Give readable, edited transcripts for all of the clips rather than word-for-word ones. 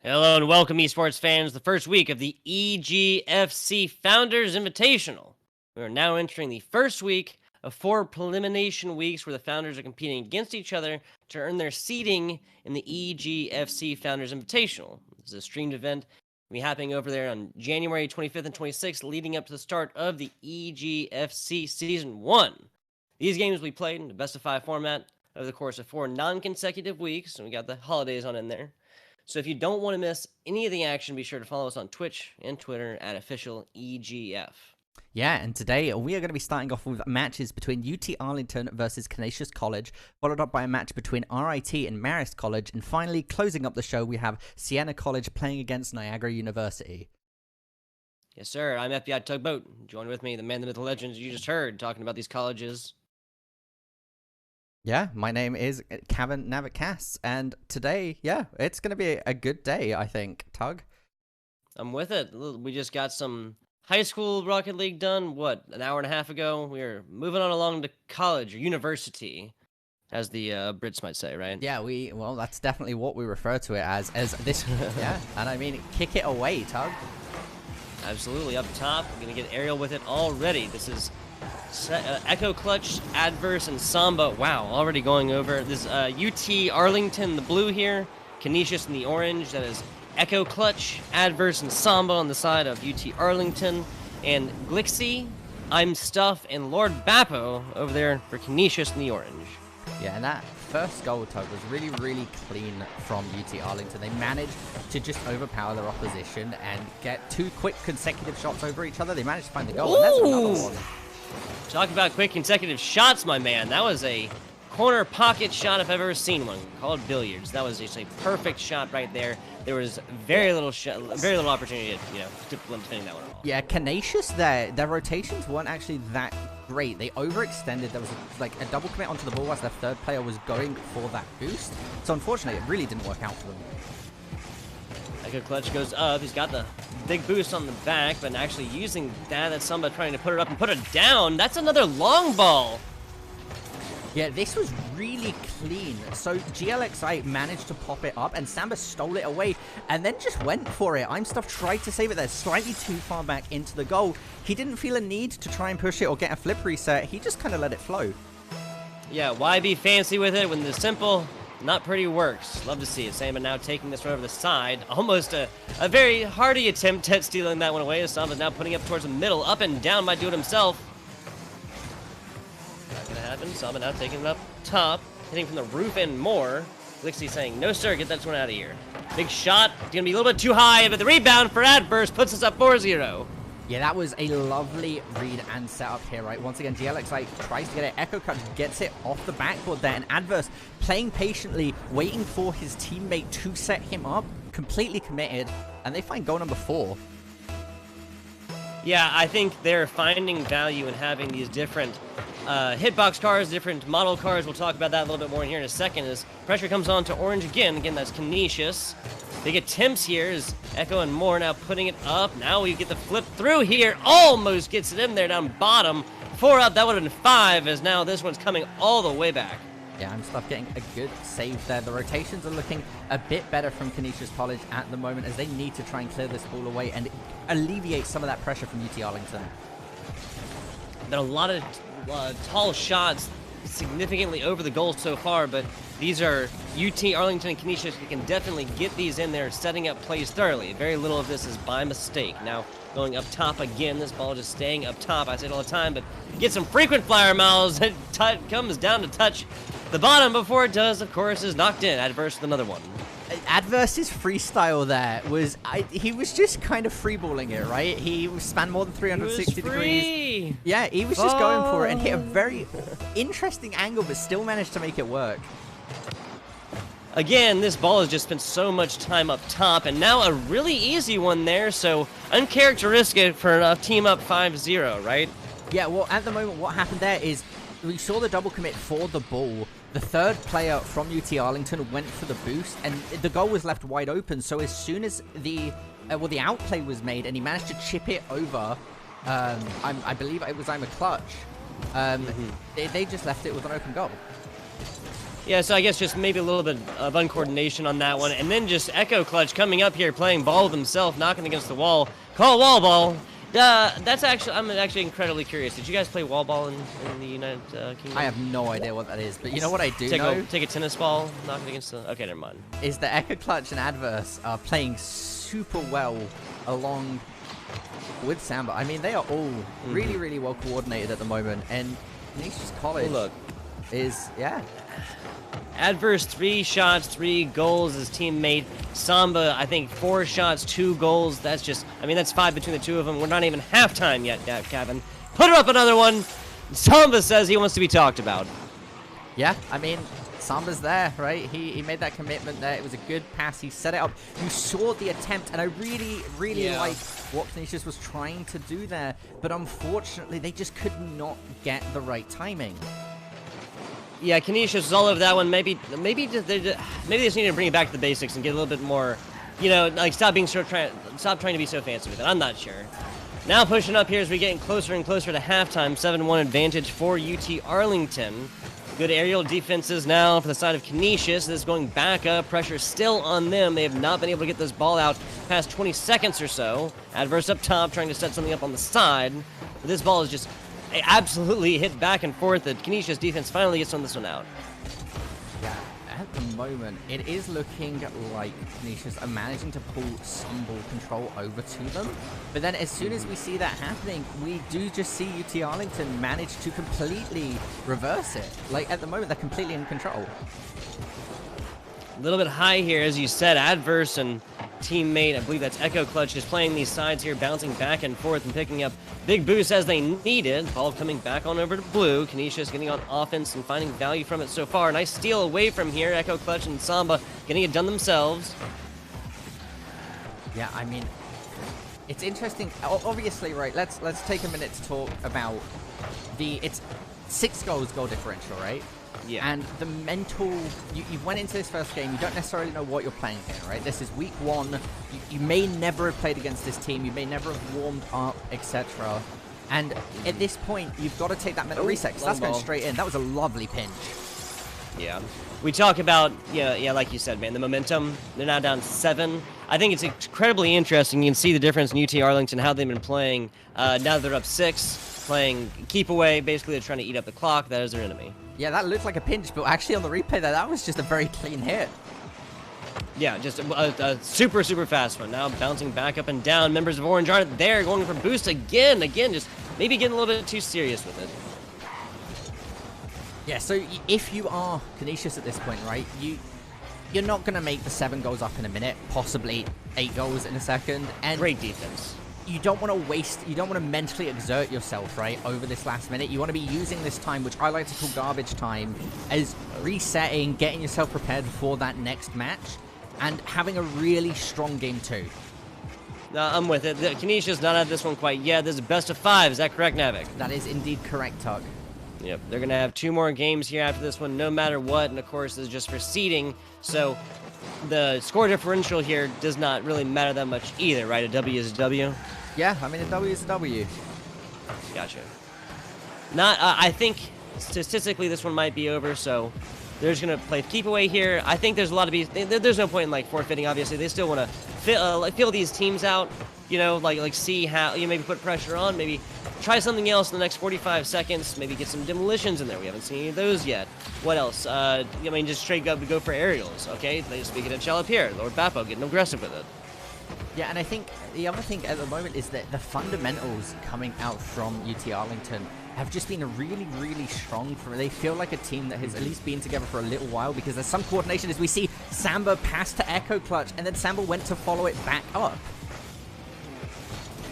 Hello and welcome, esports fans, the first week of the EGFC Founders Invitational. We are now entering the first week of 4 prelimination weeks where the founders are competing against each other to earn their seeding in the EGFC Founders Invitational. This is a streamed event. It'll be happening over there on January 25th and 26th, leading up to the start of the EGFC Season 1. These games will be played in the best-of-5 format over the course of 4 non-consecutive weeks, and we got the holidays on in there. So if you don't want to miss any of the action, be sure to follow us on Twitch and Twitter at officialegf. Yeah, and today we are going to be starting off with matches between UT Arlington versus Canisius College, followed up by a match between RIT and Marist College, and finally, closing up the show, we have Siena College playing against Niagara University. Yes, sir. I'm FBI Tugboat. Join with me, the man, the myth, the legends you just heard, talking about these colleges. Yeah, my name is Kevin Navakas, and today, yeah, it's going to be a good day, I think. Tug? I'm with it. We just got some high school Rocket League done, what, an hour and a half ago? We're moving on along to college or university, as the Brits might say, right? Yeah, well, that's definitely what we refer to it as this, yeah, and I mean, kick it away, Tug. Absolutely, up top. We're going to get aerial with it already. This is Echo Clutch, Adverse, and Samba. Wow, already going over. This UT Arlington, the blue here. Canisius in the orange. That is Echo Clutch, Adverse, and Samba on the side of UT Arlington. And Glixie, I'm Stuff, and Lord Bappo over there for Canisius in the orange. Yeah, and that first goal, Tug, was really, really clean from UT Arlington. They managed to just overpower their opposition and get 2 quick consecutive shots over each other. They managed to find the goal, and there's another one. Talk about quick consecutive shots, my man. That was a corner pocket shot if I've ever seen one. Called billiards. That was just a perfect shot right there. There was very little opportunity to defending that one at all. Yeah, Canisius, their rotations weren't actually that great. They overextended. There was like a double commit onto the ball as their third player was going for that boost. So unfortunately, it really didn't work out for them. Echo Clutch goes up. He's got the big boost on the back, but actually using that's somebody trying to put it up and put it down. That's another long ball. Yeah, this was really clean. So GLXI managed to pop it up, and Samba stole it away and then just went for it. I'm Stuff tried to save it there, slightly too far back into the goal. He didn't feel a need to try and push it or get a flip reset. He just kind of let it flow. Yeah, why be fancy with it when the simple, not pretty works? Love to see it. Samba now taking this one over the side. Almost a very hearty attempt at stealing that one away. As Samba's now putting up towards the middle. Up and down might do it himself. Not gonna happen. Samba now taking it up top. Hitting from the roof and more. Glixie saying, no sir, get that one out of here. Big shot. It's gonna be a little bit too high, but the rebound for Adverse puts us up 4-0. Yeah, that was a lovely read and setup here, right? Once again, GLXI tries to get it. Echo Cut gets it off the backboard there. And Adverse playing patiently, waiting for his teammate to set him up. Completely committed. And they find goal number 4. Yeah, I think they're finding value in having these different hitbox cars, different model cars. We'll talk about that a little bit more in here in a second as pressure comes on to orange again. Again, that's Canisius. Big attempts here as Echo and Moore now putting it up. Now we get the flip through here. Almost gets it in there down bottom. 4 up, that would have been 5 as now this one's coming all the way back. Yeah, I'm Stuff getting a good save there. The rotations are looking a bit better from Canisius College at the moment as they need to try and clear this ball away and alleviate some of that pressure from UT Arlington. Been a lot of tall shots significantly over the goal so far, but these are UT Arlington and Canisius who can definitely get these in there, setting up plays thoroughly. Very little of this is by mistake. Now going up top again, this ball just staying up top. I say it all the time, but get some frequent flyer miles. It comes down to touch the bottom before it does, of course, is knocked in. Adverse with another one. Adverse's freestyle there was, he was just kind of freeballing it, right? He spanned more than 360 degrees. Yeah, he was just going for it and hit a very interesting angle, but still managed to make it work. Again, this ball has just spent so much time up top, and now a really easy one there, so uncharacteristic for a team up 5-0, right? Yeah, well, at the moment, what happened there is we saw the double commit for the ball. The third player from UT Arlington went for the boost, and the goal was left wide open. So as soon as the outplay was made, and he managed to chip it over, I believe it was I'm a Clutch. They just left it with an open goal. Yeah, so I guess just maybe a little bit of uncoordination on that one. And then just Echo Clutch coming up here, playing ball with himself, knocking against the wall. Call wall ball. That's actually, I'm actually incredibly curious. Did you guys play wall ball in the United Kingdom? I have no idea what that is, but you know what I do know? Take a tennis ball, knock it against the... Okay, never mind. Is that Echo Clutch and Adverse are playing super well along with Samba. I mean, they are all really, really well coordinated at the moment, and Canisius College is, Adverse 3 shots, 3 goals. His teammate Samba, I think 4 shots, 2 goals. That's just, I mean, that's 5 between the two of them. We're not even halftime yet, Kevin. Put her up another one. Samba says he wants to be talked about. Yeah, I mean, Samba's there, right? He made that commitment there. It was a good pass. He set it up. You saw the attempt, and I really, really like what Canisius was trying to do there. But unfortunately, they just could not get the right timing. Yeah, Canisius was all over that one. Maybe they just need to bring it back to the basics and get a little bit more, you know, like stop trying to be so fancy with it. I'm not sure. Now pushing up here as we're getting closer and closer to halftime. 7-1 advantage for UT Arlington. Good aerial defenses now for the side of Canisius. This is going back up. Pressure still on them. They have not been able to get this ball out past 20 seconds or so. Adverse up top trying to set something up on the side. But this ball is just absolutely hit back and forth. The Canisius defense finally gets on this one out. Yeah, at the moment, it is looking like Canisius are managing to pull some ball control over to them. But then as soon as we see that happening, we do just see UT Arlington manage to completely reverse it. Like, at the moment, they're completely in control. A little bit high here, as you said. Adverse and teammate, I believe that's Echo Clutch, is playing these sides here, bouncing back and forth and picking up big boosts as they need it. Ball coming back on over to blue. Canisius getting on offense and finding value from it so far. Nice steal away from here. Echo Clutch and Samba getting it done themselves. Yeah, I mean, it's interesting. Obviously, right, let's take a minute to talk about it's 6 goal differential, right? Yeah. And the mental, you went into this first game, you don't necessarily know what you're playing here, right? This is week 1. You may never have played against this team. You may never have warmed up, etc. And at this point, you've got to take that mental reset, because that's going straight in. That was a lovely pinch. Yeah. We talk about, yeah, like you said, man, the momentum. They're now down 7. I think it's incredibly interesting. You can see the difference in UT Arlington, how they've been playing. Now they're up 6, playing keep away. Basically, they're trying to eat up the clock. That is their enemy. Yeah, that looked like a pinch, but actually on the replay there, that was just a very clean hit. Yeah, just a super, super fast one. Now bouncing back up and down. Members of Orange aren't there, going for boost again. Again, just maybe getting a little bit too serious with it. Yeah, so if you are Canisius at this point, right, you're not going to make the 7 goals up in a minute, possibly 8 goals in a second. And great defense. You don't want to mentally exert yourself, right, over this last minute. You want to be using this time, which I like to call garbage time, as resetting, getting yourself prepared for that next match, and having a really strong game 2. No, I'm with it. Canisius not at this one quite yet. This is best of 5. Is that correct, Navik? That is indeed correct, Tug. Yep, they're going to have 2 more games here after this one, no matter what, and of course, this is just for seeding, so the score differential here does not really matter that much either, right? A W is a W? Yeah, I mean, a W is a W. Gotcha. I think statistically this one might be over, so they're just going to play keep away here. I think there's a lot of there's no point in like forfeiting, obviously. They still want to feel these teams out, you know, like see how you maybe put pressure on, maybe try something else in the next 45 seconds, maybe get some demolitions in there. We haven't seen any of those yet. What else? I mean, just straight up go for aerials, okay? They just speak it at Chalapierre, Lord Bappo getting aggressive with it. Yeah, and I think the other thing at the moment is that the fundamentals coming out from UT Arlington have just been really, really strong. They feel like a team that has at least been together for a little while, because there's some coordination as we see Samba pass to Echo Clutch, and then Samba went to follow it back up.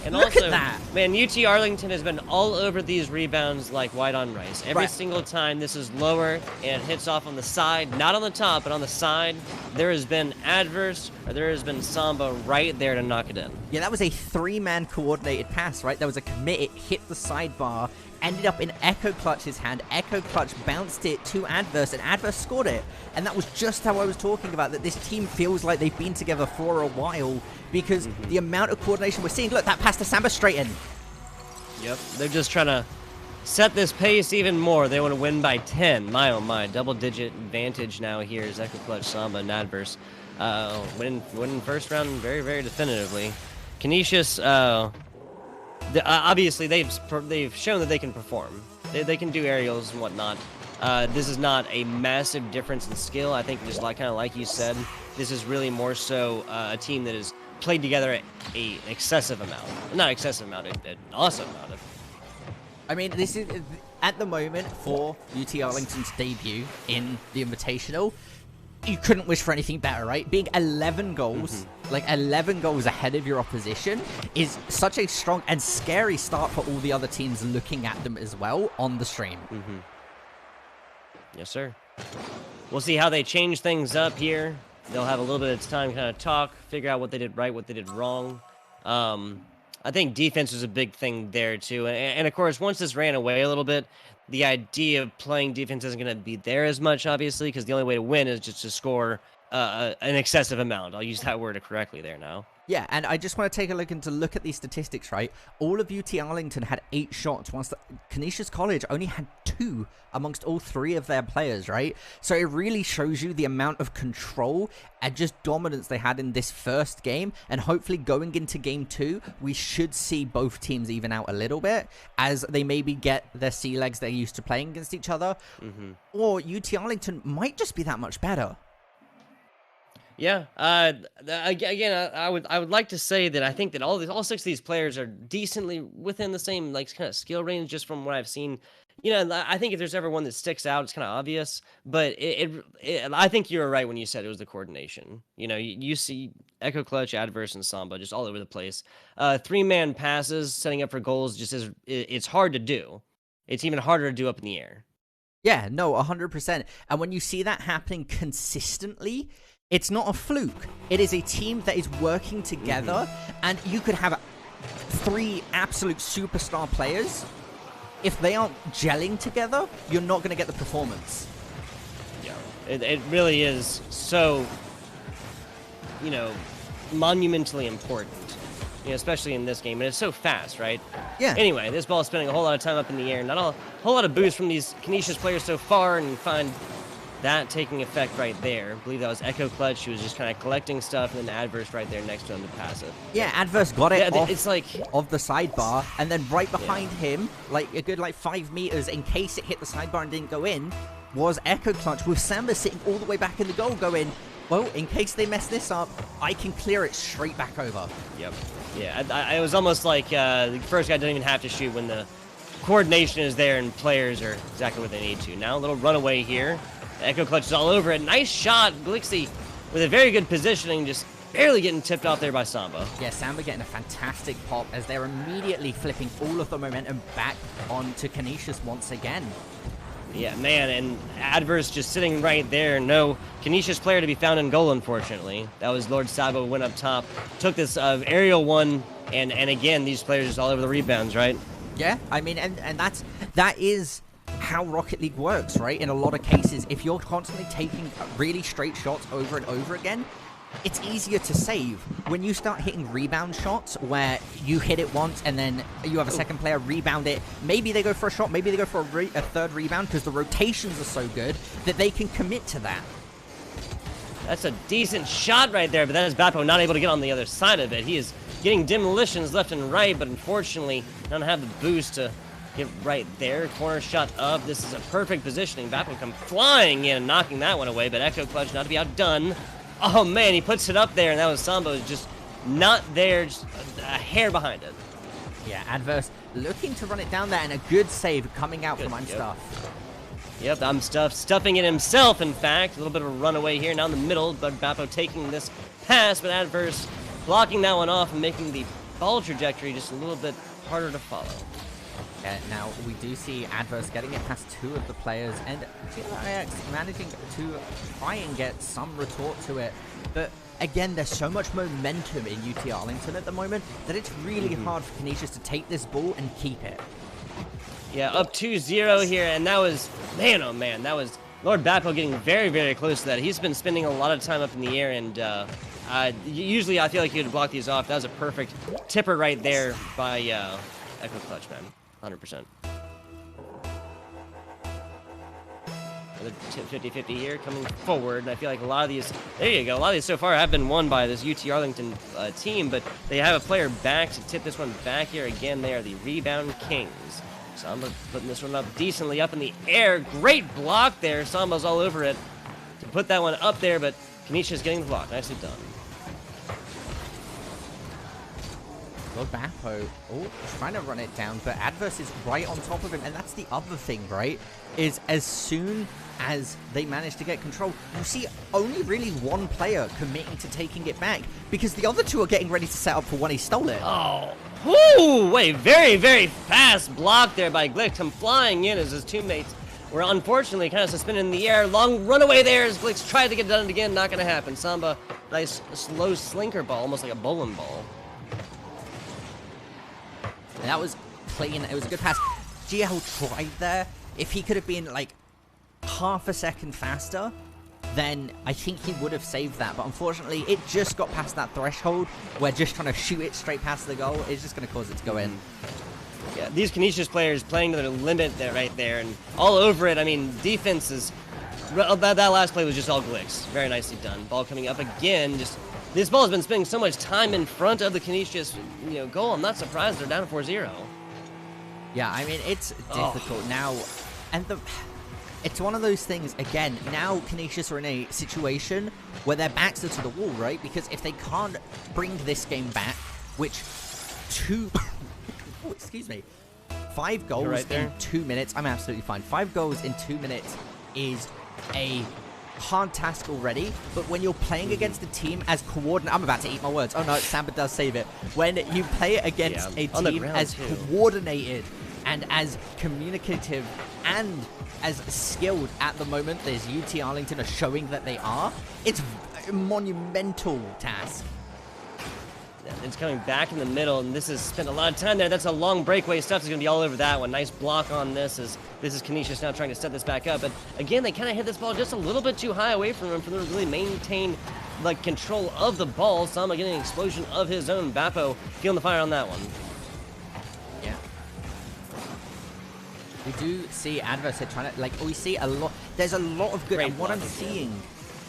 And Look also, at that. Man, UT Arlington has been all over these rebounds like white on rice. Every single time this is lower and hits off on the side, not on the top, but on the side, there has been Adverse, or there has been Samba right there to knock it in. Yeah, that was a 3-man coordinated pass, right? There was a commit, it hit the sidebar, ended up in Echo Clutch's hand. Echo Clutch bounced it to Adverse, and Adverse scored it. And that was just how I was talking about, that this team feels like they've been together for a while, because the amount of coordination we're seeing. Look, that pass to Samba straight in. Yep, they're just trying to set this pace even more. They want to win by 10. My, oh my. Double-digit advantage now here is Echo Clutch, Samba, and Adverse. Winning first round very, very definitively. Canisius, obviously, they've shown that they can perform. They can do aerials and whatnot. This is not a massive difference in skill. I think just kind of like you said, this is really more so a team that has played together an excessive amount. Not excessive amount, an awesome amount. I mean, this is, at the moment, for UT Arlington's debut in the Invitational, you couldn't wish for anything better, right? Being 11 goals, like 11 goals ahead of your opposition is such a strong and scary start for all the other teams looking at them as well on the stream. Yes, sir. We'll see how they change things up here. They'll have a little bit of time to kind of talk, figure out what they did right, what they did wrong. I think defense was a big thing there, too. And of course, once this ran away a little bit, the idea of playing defense isn't going to be there as much, obviously, because the only way to win is just to score an excessive amount. I'll use that word correctly there now. Yeah, and I just want to take a look at these statistics, right? All of UT Arlington had 8 shots, whilst Canisius College only had 2 amongst all 3 of their players, right? So it really shows you the amount of control and just dominance they had in this first game, and hopefully going into game 2, we should see both teams even out a little bit, as they maybe get their sea legs they're used to playing against each other, or UT Arlington might just be that much better. Yeah. Again, I would like to say that I think that all 6 of these players are decently within the same kind of skill range, just from what I've seen. You know, I think if there's ever one that sticks out, it's kind of obvious. But I think you were right when you said it was the coordination. You know, you see Echo Clutch, Adverse, and Samba just all over the place. 3-man passes, setting up for goals, it's hard to do. It's even harder to do up in the air. Yeah, no, 100%. And when you see that happening consistently, it's not a fluke. It is a team that is working together, and you could have 3 absolute superstar players. If they aren't gelling together, you're not going to get the performance. Yeah, it really is so, monumentally important, especially in this game. And it's so fast, right? Yeah. Anyway, this ball is spending a whole lot of time up in the air. Not a whole lot of boost from these Canisius players so far, and you find that taking effect right there. I believe that was Echo Clutch. She was just kind of collecting stuff, and then Adverse right there next to him to pass it. Yeah, Adverse got it off it's like of the sidebar, and then right behind him, like a good 5 meters, in case it hit the sidebar and didn't go in, was Echo Clutch, with Samba sitting all the way back in the goal going, well, in case they mess this up, I can clear it straight back over. Yep. Yeah, it was almost like the first guy doesn't even have to shoot when the coordination is there and players are exactly what they need to. Now a little runaway here. Echo Clutch is all over it. Nice shot. Glixie with a very good positioning, just barely getting tipped off there by Samba. Yeah, Samba getting a fantastic pop as they're immediately flipping all of the momentum back onto Canisius once again. Yeah, man, and Adverse just sitting right there. No Canisius player to be found in goal, unfortunately. That was Lord Sabo went up top, took this aerial one, and again, these players just all over the rebounds, right? Yeah, I mean, and that is how Rocket League works, right? In a lot of cases, if you're constantly taking really straight shots over and over again, it's easier to save. When you start hitting rebound shots where you hit it once and then you have a second player rebound it, maybe they go for a shot, maybe they go for a third rebound because the rotations are so good that they can commit to that. That's a decent shot right there, but that is Bappo not able to get on the other side of it. He is getting demolitions left and right, but unfortunately don't have the boost to get right there. Corner shot up. This is a perfect positioning. Bappo come flying in and knocking that one away, but Echo Clutch not to be outdone. Oh man, he puts it up there, and that was Sambo just not there, just a hair behind it. Yeah, Adverse looking to run it down there, and a good save coming out from I'm Stuff. Yep, I'm stuffing it himself, in fact. A little bit of a runaway here, now in the middle, but Bappo taking this pass, but Adverse blocking that one off and making the ball trajectory just a little bit harder to follow. Now, we do see Adverse getting it past 2 of the players, and GLIX managing to try and get some retort to it. But again, there's so much momentum in UT Arlington at the moment that it's really hard for Canisius to take this ball and keep it. Yeah, up 2-0 here, and that was, man, oh man, that was Lord Bappo getting very, very close to that. He's been spending a lot of time up in the air, and usually I feel like he would block these off. That was a perfect tipper right there by Echo Clutch, man. 100%. Another 50-50 here coming forward, and I feel like a lot of these, there you go, a lot of these so far have been won by this UT Arlington team, but they have a player back to tip this one back here again. They are the Rebound Kings. Samba putting this one up decently up in the air. Great block there. Samba's all over it to put that one up there, but Canisius getting the block. Nicely done. Well, Bappo, trying to run it down, but Adverse is right on top of him, and that's the other thing, right? Is as soon as they manage to get control, you see only really one player committing to taking it back, because the other two are getting ready to set up for when he stole it. Oh, whoo! Wait, very, very fast block there by Glick. Come flying in as his teammates were unfortunately kind of suspended in the air. Long runaway there as Glix tried to get it done again. Not going to happen. Samba, nice slow slinker ball, almost like a bowling ball. And that was clean. It was a good pass. GL tried there. If he could have been like half a second faster, then I think he would have saved that. But unfortunately, it just got past that threshold where just trying to shoot it straight past the goal is just going to cause it to go in. Yeah, these Canisius players playing to their limit there, right there, and all over it. I mean, defense is... That last play was just all Glix. Very nicely done. Ball coming up again. Just this ball has been spending so much time in front of the Canisius, goal. I'm not surprised they're down 4-0. Yeah, I mean, it's difficult now. And it's one of those things, again, now Canisius are in a situation where their backs are to the wall, right? Because if they can't bring this game back, which oh, excuse me. 5 goals in 2 minutes. I'm absolutely fine. 5 goals in 2 minutes is a hard task already, but when you're playing against a team as coordinated... I'm about to eat my words. Oh no, Samba does save it. When you play against a team as coordinated and as communicative and as skilled at the moment as UT Arlington are showing that they are, it's a monumental task. It's coming back in the middle, and this has spent a lot of time there. That's a long breakaway. Stuff is going to be all over that one. Nice block on this as this is Canisius now trying to set this back up. But again, they kind of hit this ball just a little bit too high away from him for them to really maintain like control of the ball. Sama getting an explosion of his own. Bappo feeling the fire on that one. Yeah. We do see Adverse trying to, we see a lot. There's a lot of good. And what I'm seeing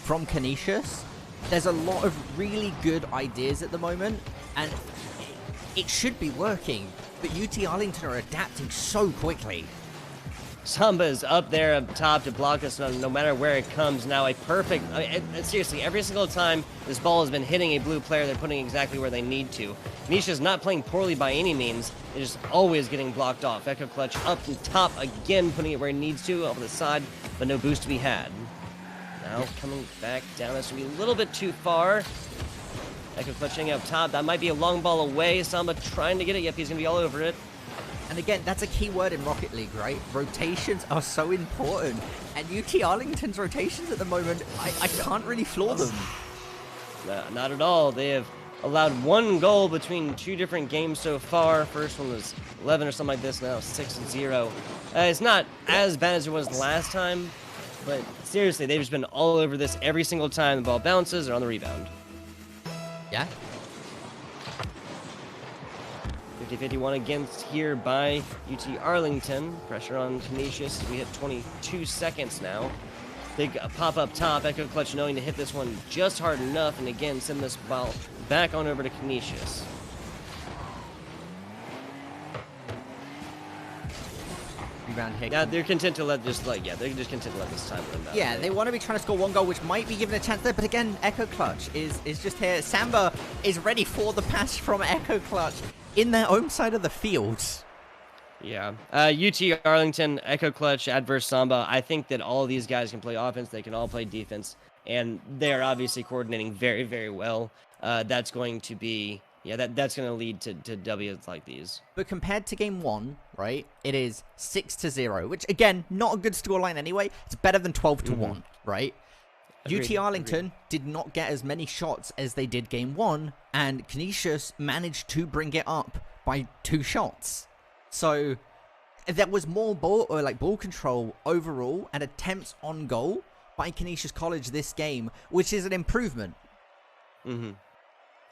from Canisius, there's a lot of really good ideas at the moment, and it should be working, but UT Arlington are adapting so quickly. Samba is up there up top to block this no matter where it comes. Now a perfect... seriously, every single time this ball has been hitting a blue player, they're putting exactly where they need to. Nisha's not playing poorly by any means. They're just always getting blocked off. Echo Clutch up and top again, putting it where he needs to, over the side, but no boost to be had. Now coming back down, this will be a little bit too far. Echo clutching up top. That might be a long ball away. Samba trying to get it. Yep, he's going to be all over it. And again, that's a key word in Rocket League, right? Rotations are so important. And UT Arlington's rotations at the moment, I can't really floor them. No, not at all. They have allowed 1 goal between 2 different games so far. First one was 11 or something like this. Now 6-0. It's not as bad as it was last time. But seriously, they've just been all over this every single time the ball bounces or on the rebound. Yeah. 50-51 against here by UT Arlington. Pressure on Canisius. We hit 22 seconds now. Big pop up top. Echo Clutch knowing to hit this one just hard enough. And again, send this ball back on over to Canisius. Yeah, they're content to let they're just content to let this time run down. Yeah, they want to be trying to score 1 goal, which might be given a chance there. But again, Echo Clutch is just here. Samba is ready for the pass from Echo Clutch in their own side of the field. Yeah. UT Arlington, Echo Clutch, Adverse Samba. I think that all of these guys can play offense. They can all play defense. And they are obviously coordinating very, very well. That's going to be... Yeah, that's going to lead to W's like these. But compared to game 1, right, it is 6-0, which, again, not a good scoreline anyway. It's better than 12-1, right? Agreed, UT Arlington did not get as many shots as they did game 1, and Canisius managed to bring it up by 2 shots. So there was more ball control overall and attempts on goal by Canisius College this game, which is an improvement. Mm-hmm.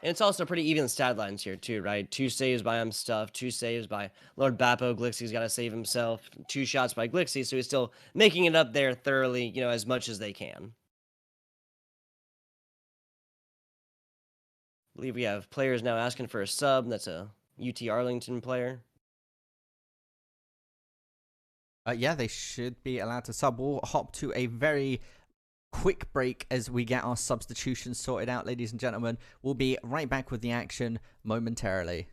And it's also pretty even stat lines here too, right? 2 saves by Stuff, 2 saves by Lord Bappo. Glixie's got to save himself. 2 shots by Glixie, so he's still making it up there thoroughly, as much as they can. I believe we have players now asking for a sub. That's a UT Arlington player. Yeah, they should be allowed to sub. We'll hop to a very quick break as we get our substitutions sorted out, ladies and gentlemen. We'll be right back with the action momentarily.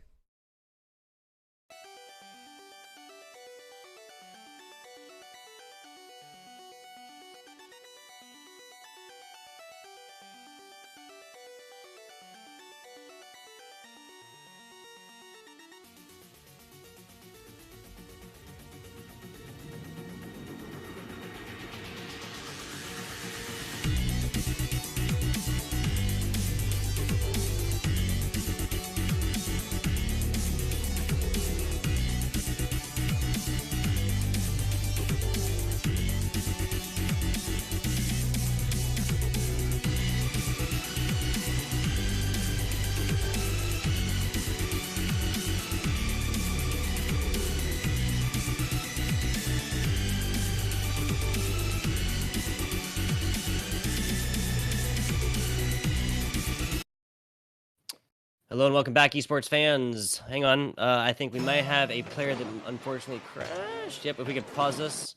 Hello and welcome back, esports fans. Hang on, I think we might have a player that unfortunately crashed. Yep, if we could pause this.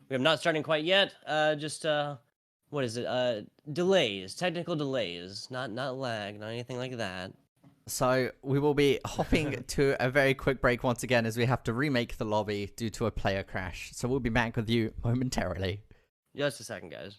We have not starting quite yet. What is it? Delays, technical delays, not lag, not anything like that. So we will be hopping to a very quick break once again as we have to remake the lobby due to a player crash. So we'll be back with you momentarily. Just a second, guys.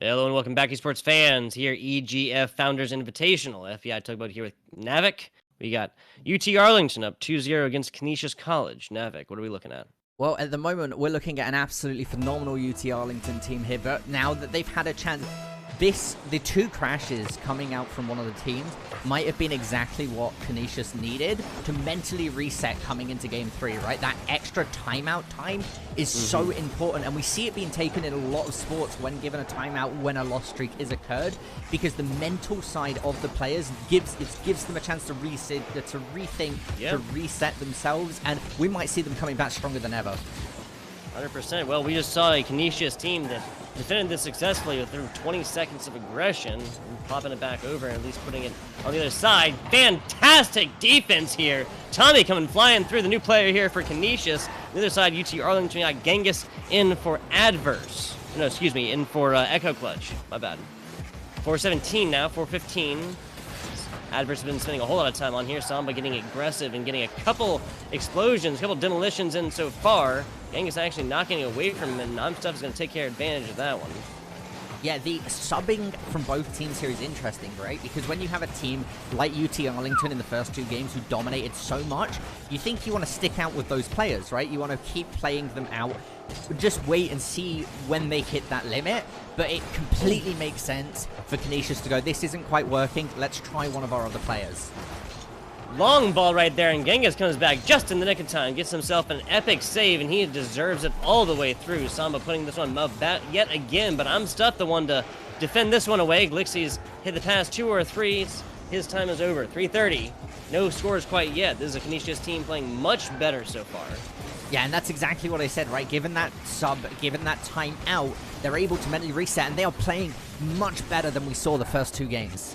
Hello and welcome back, esports fans. Here, EGF Founders Invitational. FEI Tugboat here with Navik. We got UT Arlington up 2-0 against Canisius College. Navik, what are we looking at? Well, at the moment, we're looking at an absolutely phenomenal UT Arlington team here, but now that they've had a chance, the two crashes coming out from one of the teams might have been exactly what Canisius needed to mentally reset coming into Game 3, right? That extra timeout time is so important, and we see it being taken in a lot of sports when given a timeout when a loss streak is occurred, because the mental side of the players gives them a chance to reset, to rethink, to reset themselves, and we might see them coming back stronger than ever. 100%. Well, we just saw a Canisius team that defended this successfully through 20 seconds of aggression, and popping it back over and at least putting it on the other side. Fantastic defense here. Tommy coming flying through, the new player here for Canisius. On the other side, UT Arlington got Genghis in for Adverse. No, excuse me, in for Echo Clutch. My bad. 4:17 now, 4:15. Adverse has been spending a whole lot of time on here. Samba getting aggressive and getting a couple explosions, a couple demolitions in so far. Genghis actually knocking it away from him, and Namstuff is going to take advantage of that one. Yeah, the subbing from both teams here is interesting, right? Because when you have a team like UT Arlington in the first two games who dominated so much, you think you want to stick out with those players, right? You want to keep playing them out, just wait and see when they hit that limit. But it completely makes sense for Canisius to go, this isn't quite working, let's try one of our other players. Long ball right there, and Genghis comes back just in the nick of time, gets himself an epic save, and he deserves it all the way through. Samba putting this one yet again, but I'm Stuff the one to defend this one away. Glixie's hit the past 2 or 3. His time is over. 3:30. No scores quite yet. This is a Canisius team playing much better so far. Yeah, and that's exactly what I said, right? Given that sub, given that time out, they're able to mentally reset, and they are playing much better than we saw the first two games.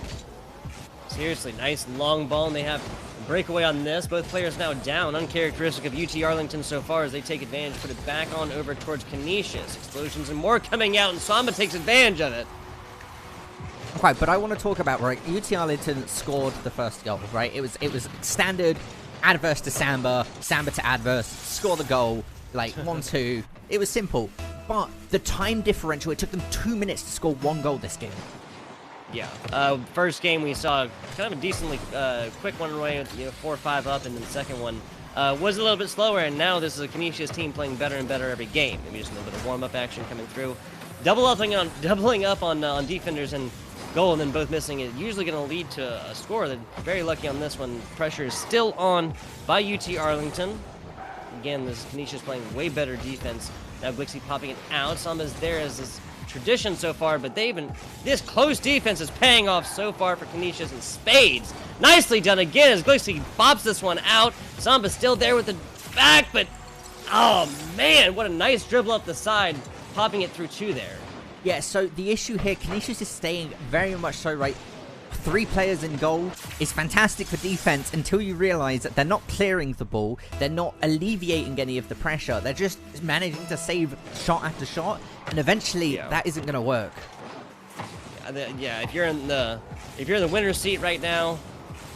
Seriously, nice long ball, and they have a breakaway on this. Both players now down, uncharacteristic of UT Arlington so far as they take advantage, put it back on over towards Canisius. Explosions and more coming out, and Samba takes advantage of it. Okay, but I want to talk about, right, UT Arlington scored the first goal, right? It was standard, adverse to Samba, Samba to adverse, score the goal, like 1-2. It was simple, but the time differential, it took them 2 minutes to score one goal this game. Yeah. First game we saw kind of a decently quick one away with 4-5 up, and then the second one was a little bit slower, and now this is a Canisius team playing better and better every game. Maybe just a little bit of warm-up action coming through. Doubling up on defenders and goal, and then both missing it. Usually going to lead to a score. They're very lucky on this one. Pressure is still on by UT Arlington. Again, this Canisius playing way better defense. Now Glixie popping it out. Samba's there as his tradition so far, but this close defense is paying off so far for Canisius in spades. Nicely done again as Glixie bops this one out. Samba's still there with the back, but oh man, what a nice dribble up the side, popping it through 2 there. Yeah, so the issue here, Canisius is staying very much so, right? 3 players in goal is fantastic for defense until you realize that they're not clearing the ball, they're not alleviating any of the pressure, they're just managing to save shot after shot, and eventually that isn't going to work. Yeah, if you're in the winner's seat right now,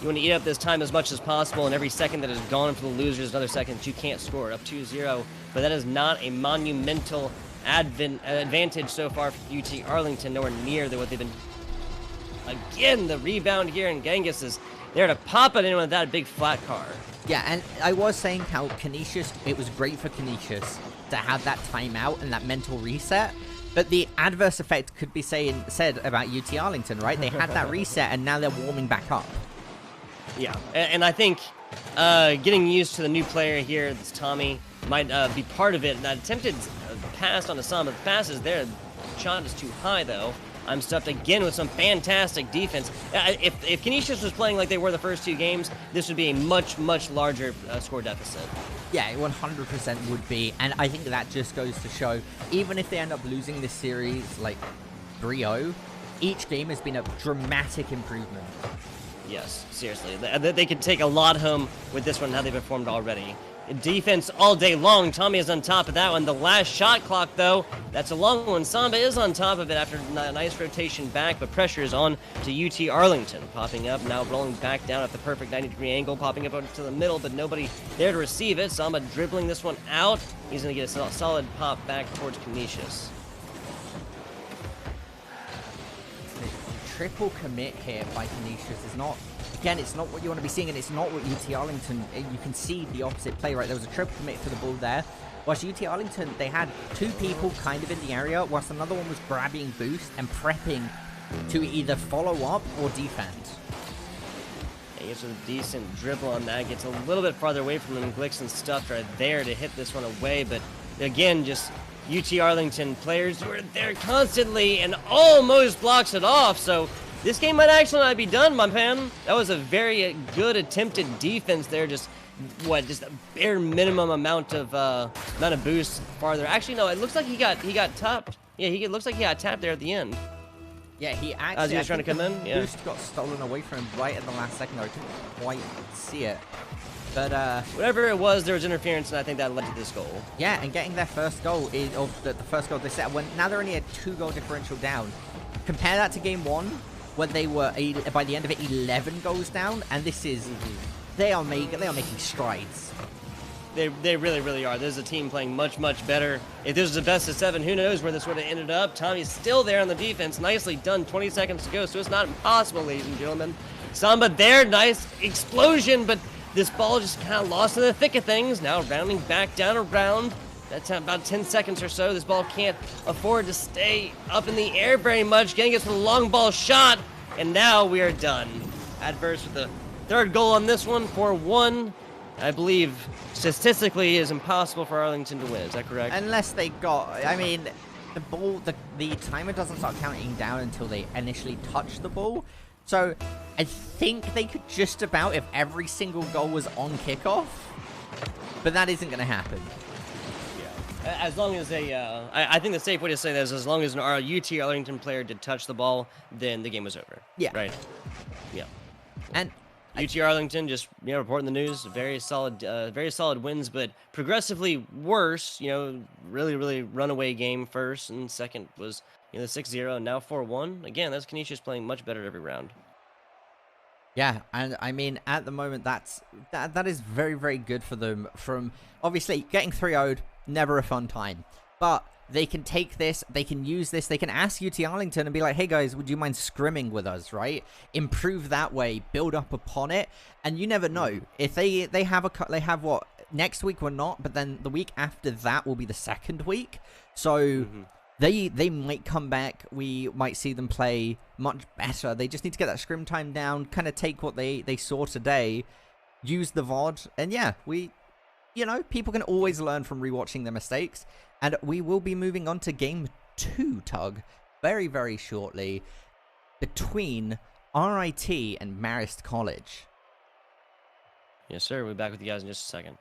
you want to eat up this time as much as possible, and every second that is gone for the losers is another second that you can't score. Up 2-0, but that is not a monumental advantage so far for UT Arlington, nowhere near what they've been. Again, the rebound here, and Genghis is there to pop it in with that big flat car. Yeah, and I was saying how Canisius, it was great for Canisius to have that timeout and that mental reset, but the adverse effect could be said about UT Arlington, right? They had that reset, and now they're warming back up. Yeah, and I think getting used to the new player here, this Tommy, might be part of it. That attempted pass on the Samba, the pass is there. The shot is too high, though. I'm stuffed again with some fantastic defense. If Canisius was playing like they were the first 2 games, this would be a much, much larger score deficit. Yeah, it 100% would be, and I think that just goes to show, even if they end up losing this series like 3-0, each game has been a dramatic improvement. Yes, seriously. They could take a lot home with this one, how they performed already. Defense all day long. Tommy is on top of that one. The last shot clock, though, that's a long one. Samba is on top of it after a nice rotation back, but pressure is on to UT Arlington. Popping up, now rolling back down at the perfect 90-degree angle, popping up to the middle, but nobody there to receive it. Samba dribbling this one out. He's going to get a solid pop back towards Canisius. triple commit here by Canisius is not, again, it's not what you want to be seeing, and it's not what UT Arlington, you can see the opposite play, right? There was a triple commit for the ball there. Whilst UT Arlington, they had 2 people kind of in the area, whilst another one was grabbing boost and prepping to either follow up or defend. He gets a decent dribble on that, gets a little bit farther away from him. Glixen stuffed right there to hit this one away, but again, just UT Arlington players who are there constantly and almost blocks it off, so this game might actually not be done, my man. That was a very good attempted defense there, just a bare minimum amount of boost farther. Actually, no, it looks like he got tapped. Yeah, looks like he got tapped there at the end. Yeah, he actually. As he was trying to come in, yeah. Boost got stolen away from him right at the last second. Though I couldn't quite see it, but whatever it was, there was interference, and I think that led to this goal. Yeah, and getting their first goal is the first goal they set. When now they're only a 2-goal differential down. Compare that to game 1, when they were by the end of it 11 goals down, and this is. They are making strides. They really, really are. This is a team playing much, much better. If this was a best of 7, who knows where this would have ended up. Tommy's still there on the defense. Nicely done. 20 seconds to go, so it's not impossible, ladies and gentlemen. Samba there. Nice explosion, but this ball just kind of lost in the thick of things. Now rounding back down around. That's about 10 seconds or so. This ball can't afford to stay up in the air very much. Getting us with a long ball shot, and now we are done. Adverse with the 3rd goal on this one, 4-1. I believe statistically is impossible for Arlington to win. Is that correct? Unless they got, I mean, the ball, the timer doesn't start counting down until they initially touch the ball. So I think they could just about, if every single goal was on kickoff, but that isn't going to happen. Yeah. As long as they, I think the safe way to say that is as long as an UT Arlington player did touch the ball, then the game was over. Yeah. Right. Yeah. And UT Arlington just reporting the news. Very solid wins, but progressively worse. Really runaway game first, and second was the 6-0, and now 4-1. Again, that's Canisius playing much better every round. Yeah, and I mean at the moment that is very, very good for them. From obviously getting 3-0'd, never a fun time, but they can take this, they can use this, they can ask UT Arlington and be like, hey guys, would you mind scrimming with us, right? Improve that way, build up upon it, and you never know. If they have what, next week we're not, but then the week after that will be the 2nd week. So they might come back, we might see them play much better. They just need to get that scrim time down, kind of take what they saw today, use the VOD, and yeah, people can always learn from rewatching their mistakes. And we will be moving on to game 2, Tug, very, very shortly, between RIT and Marist College. Yes, sir. We'll be back with you guys in just a second.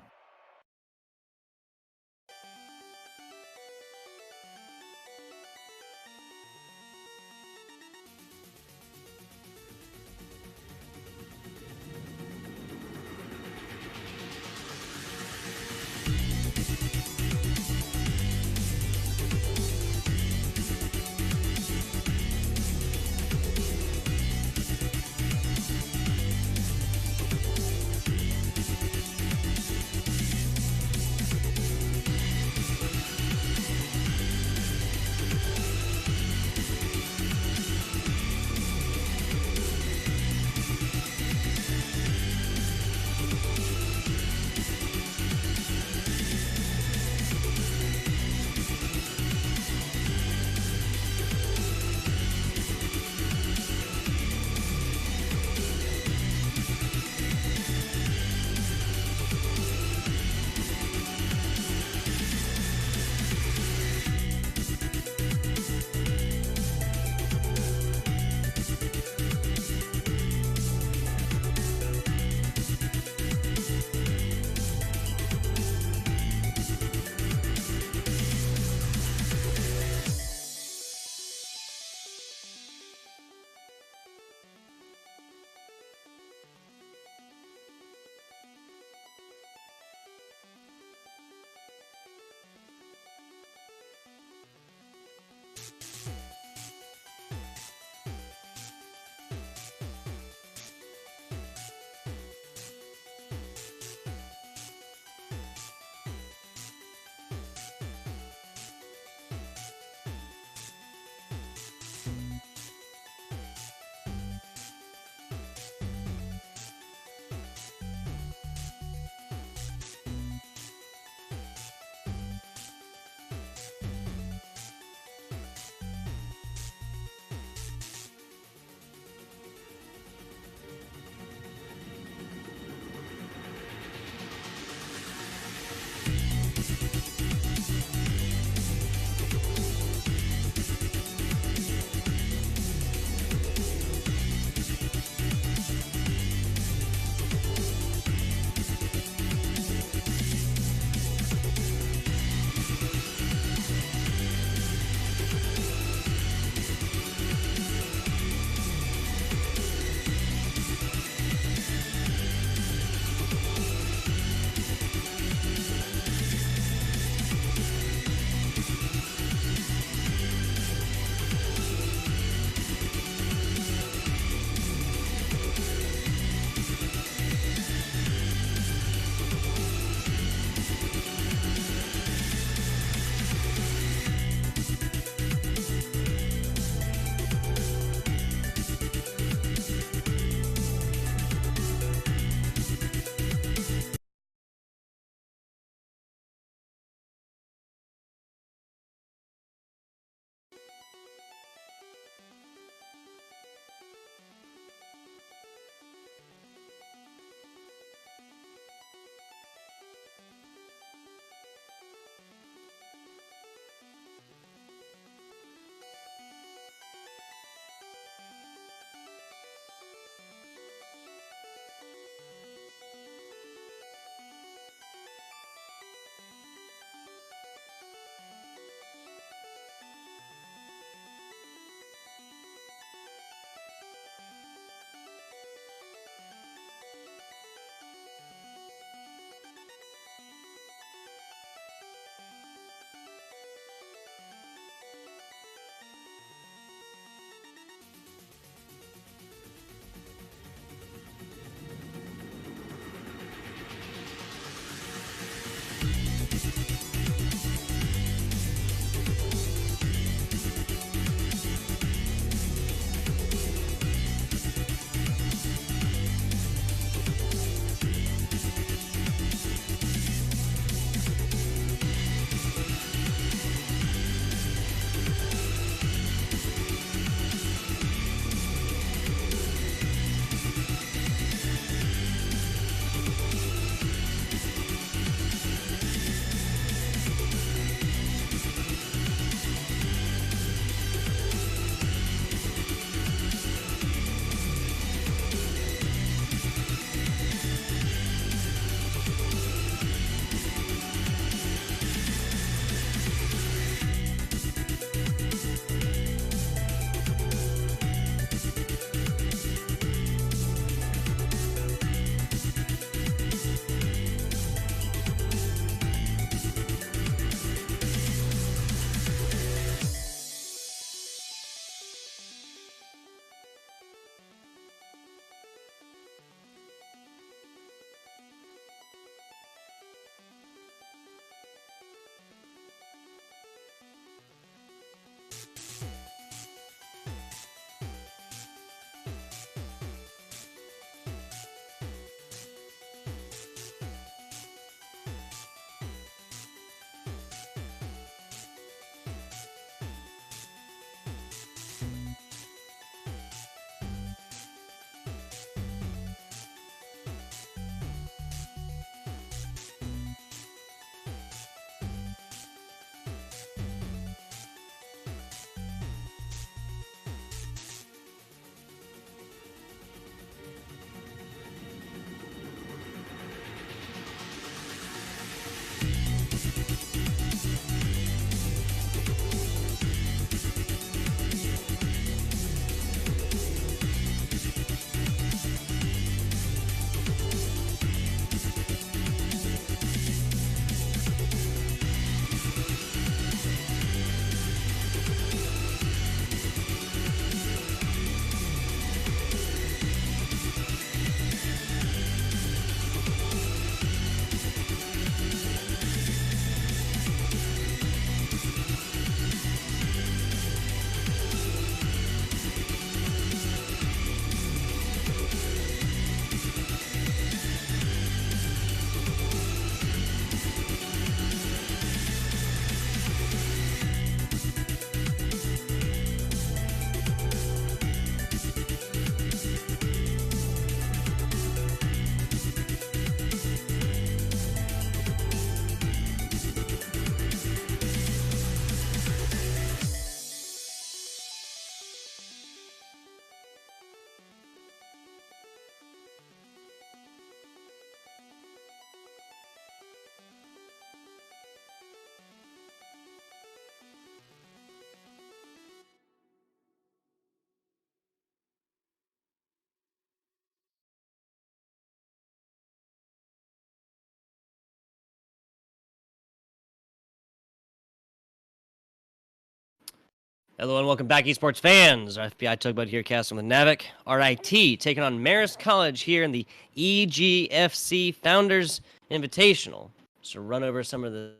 Hello and welcome back, esports fans. Our FBI Tugboat here, casting with Navik. RIT taking on Marist College here in the EGFC Founders Invitational. So run over some of the...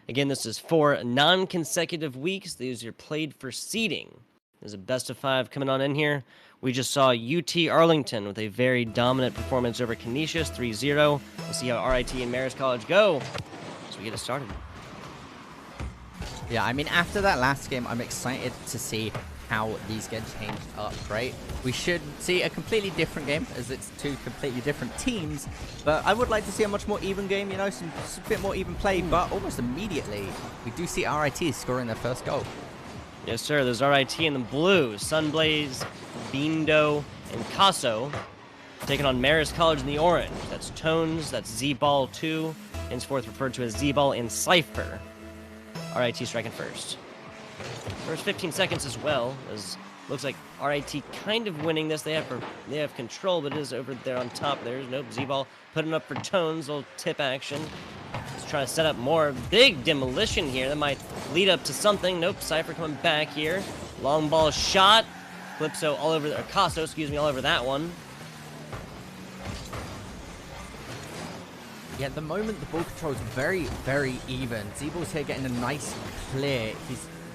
Again, this is 4 non-consecutive weeks. These are played for seeding. There's a best of 5 coming on in here. We just saw UT Arlington with a very dominant performance over Canisius, 3-0. We'll see how RIT and Marist College go as we get it started. Yeah, I mean, after that last game, I'm excited to see how these get changed up, right? We should see a completely different game, as it's 2 completely different teams, but I would like to see a much more even game, you know, some bit more even play, but almost immediately, we do see RIT scoring their first goal. Yes, sir. There's RIT in the blue. Sunblaze, Bindo, and Casso taking on Marist College in the orange. That's Tones, that's Z-Ball 2, henceforth referred to as Z-Ball and Cypher. RIT striking first. First 15 seconds as well, as looks like RIT kind of winning this. They have control, but it is over there on top. There's nope. Z-Ball putting up for Tones, little tip action. Just trying to set up more. Big demolition here. That might lead up to something. Nope. Cypher coming back here. Long ball shot. Calypso all over, or Casso, excuse me, all over that one. Yeah, at the moment, the ball control is very, very even. Z-Ball's here getting a nice clear.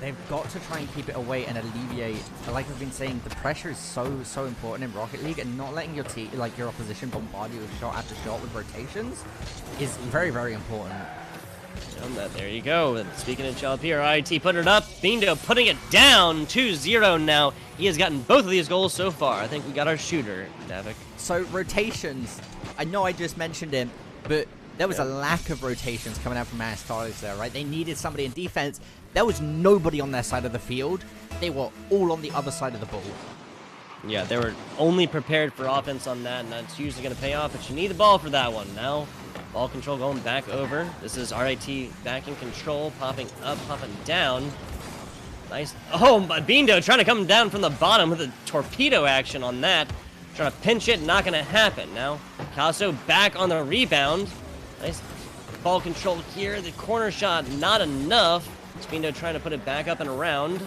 They've got to try and keep it away and alleviate. Like I've been saying, the pressure is so important in Rocket League, and not letting your your opposition bombard you with shot after shot with rotations is very, very important. There you go. Speaking of Chalapir, RIT putting it up. Bindo putting it down. 2-0 now. He has gotten both of these goals so far. I think we got our shooter, Navik. So rotations. I know I just mentioned him, but there was a lack of rotations coming out from Marist College there, right? They needed somebody in defense. There was nobody on their side of the field. They were all on the other side of the ball. Yeah, they were only prepared for offense on that, and that's usually going to pay off, but you need the ball for that one. Now, ball control going back over. This is RIT back in control, popping up, popping down. Nice. Oh, Bindo trying to come down from the bottom with a torpedo action on that. Trying to pinch it, not going to happen. Now, Casso back on the rebound. Nice ball control here. The corner shot, not enough. Bindo trying to put it back up and around.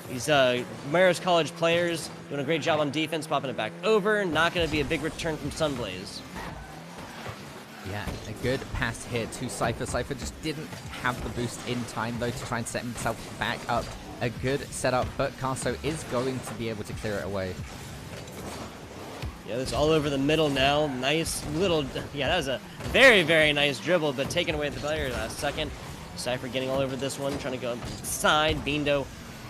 These Marist College players doing a great job on defense, popping it back over. Not going to be a big return from Sunblaze. Yeah, a good pass here to Cypher. Cypher just didn't have the boost in time, though, to try and set himself back up. A good setup, but Casso is going to be able to clear it away. Yeah, it's all over the middle now. Nice little... Yeah, that was a very, very nice dribble, but taken away at the player last second. Cypher getting all over this one, trying to go inside. Bindo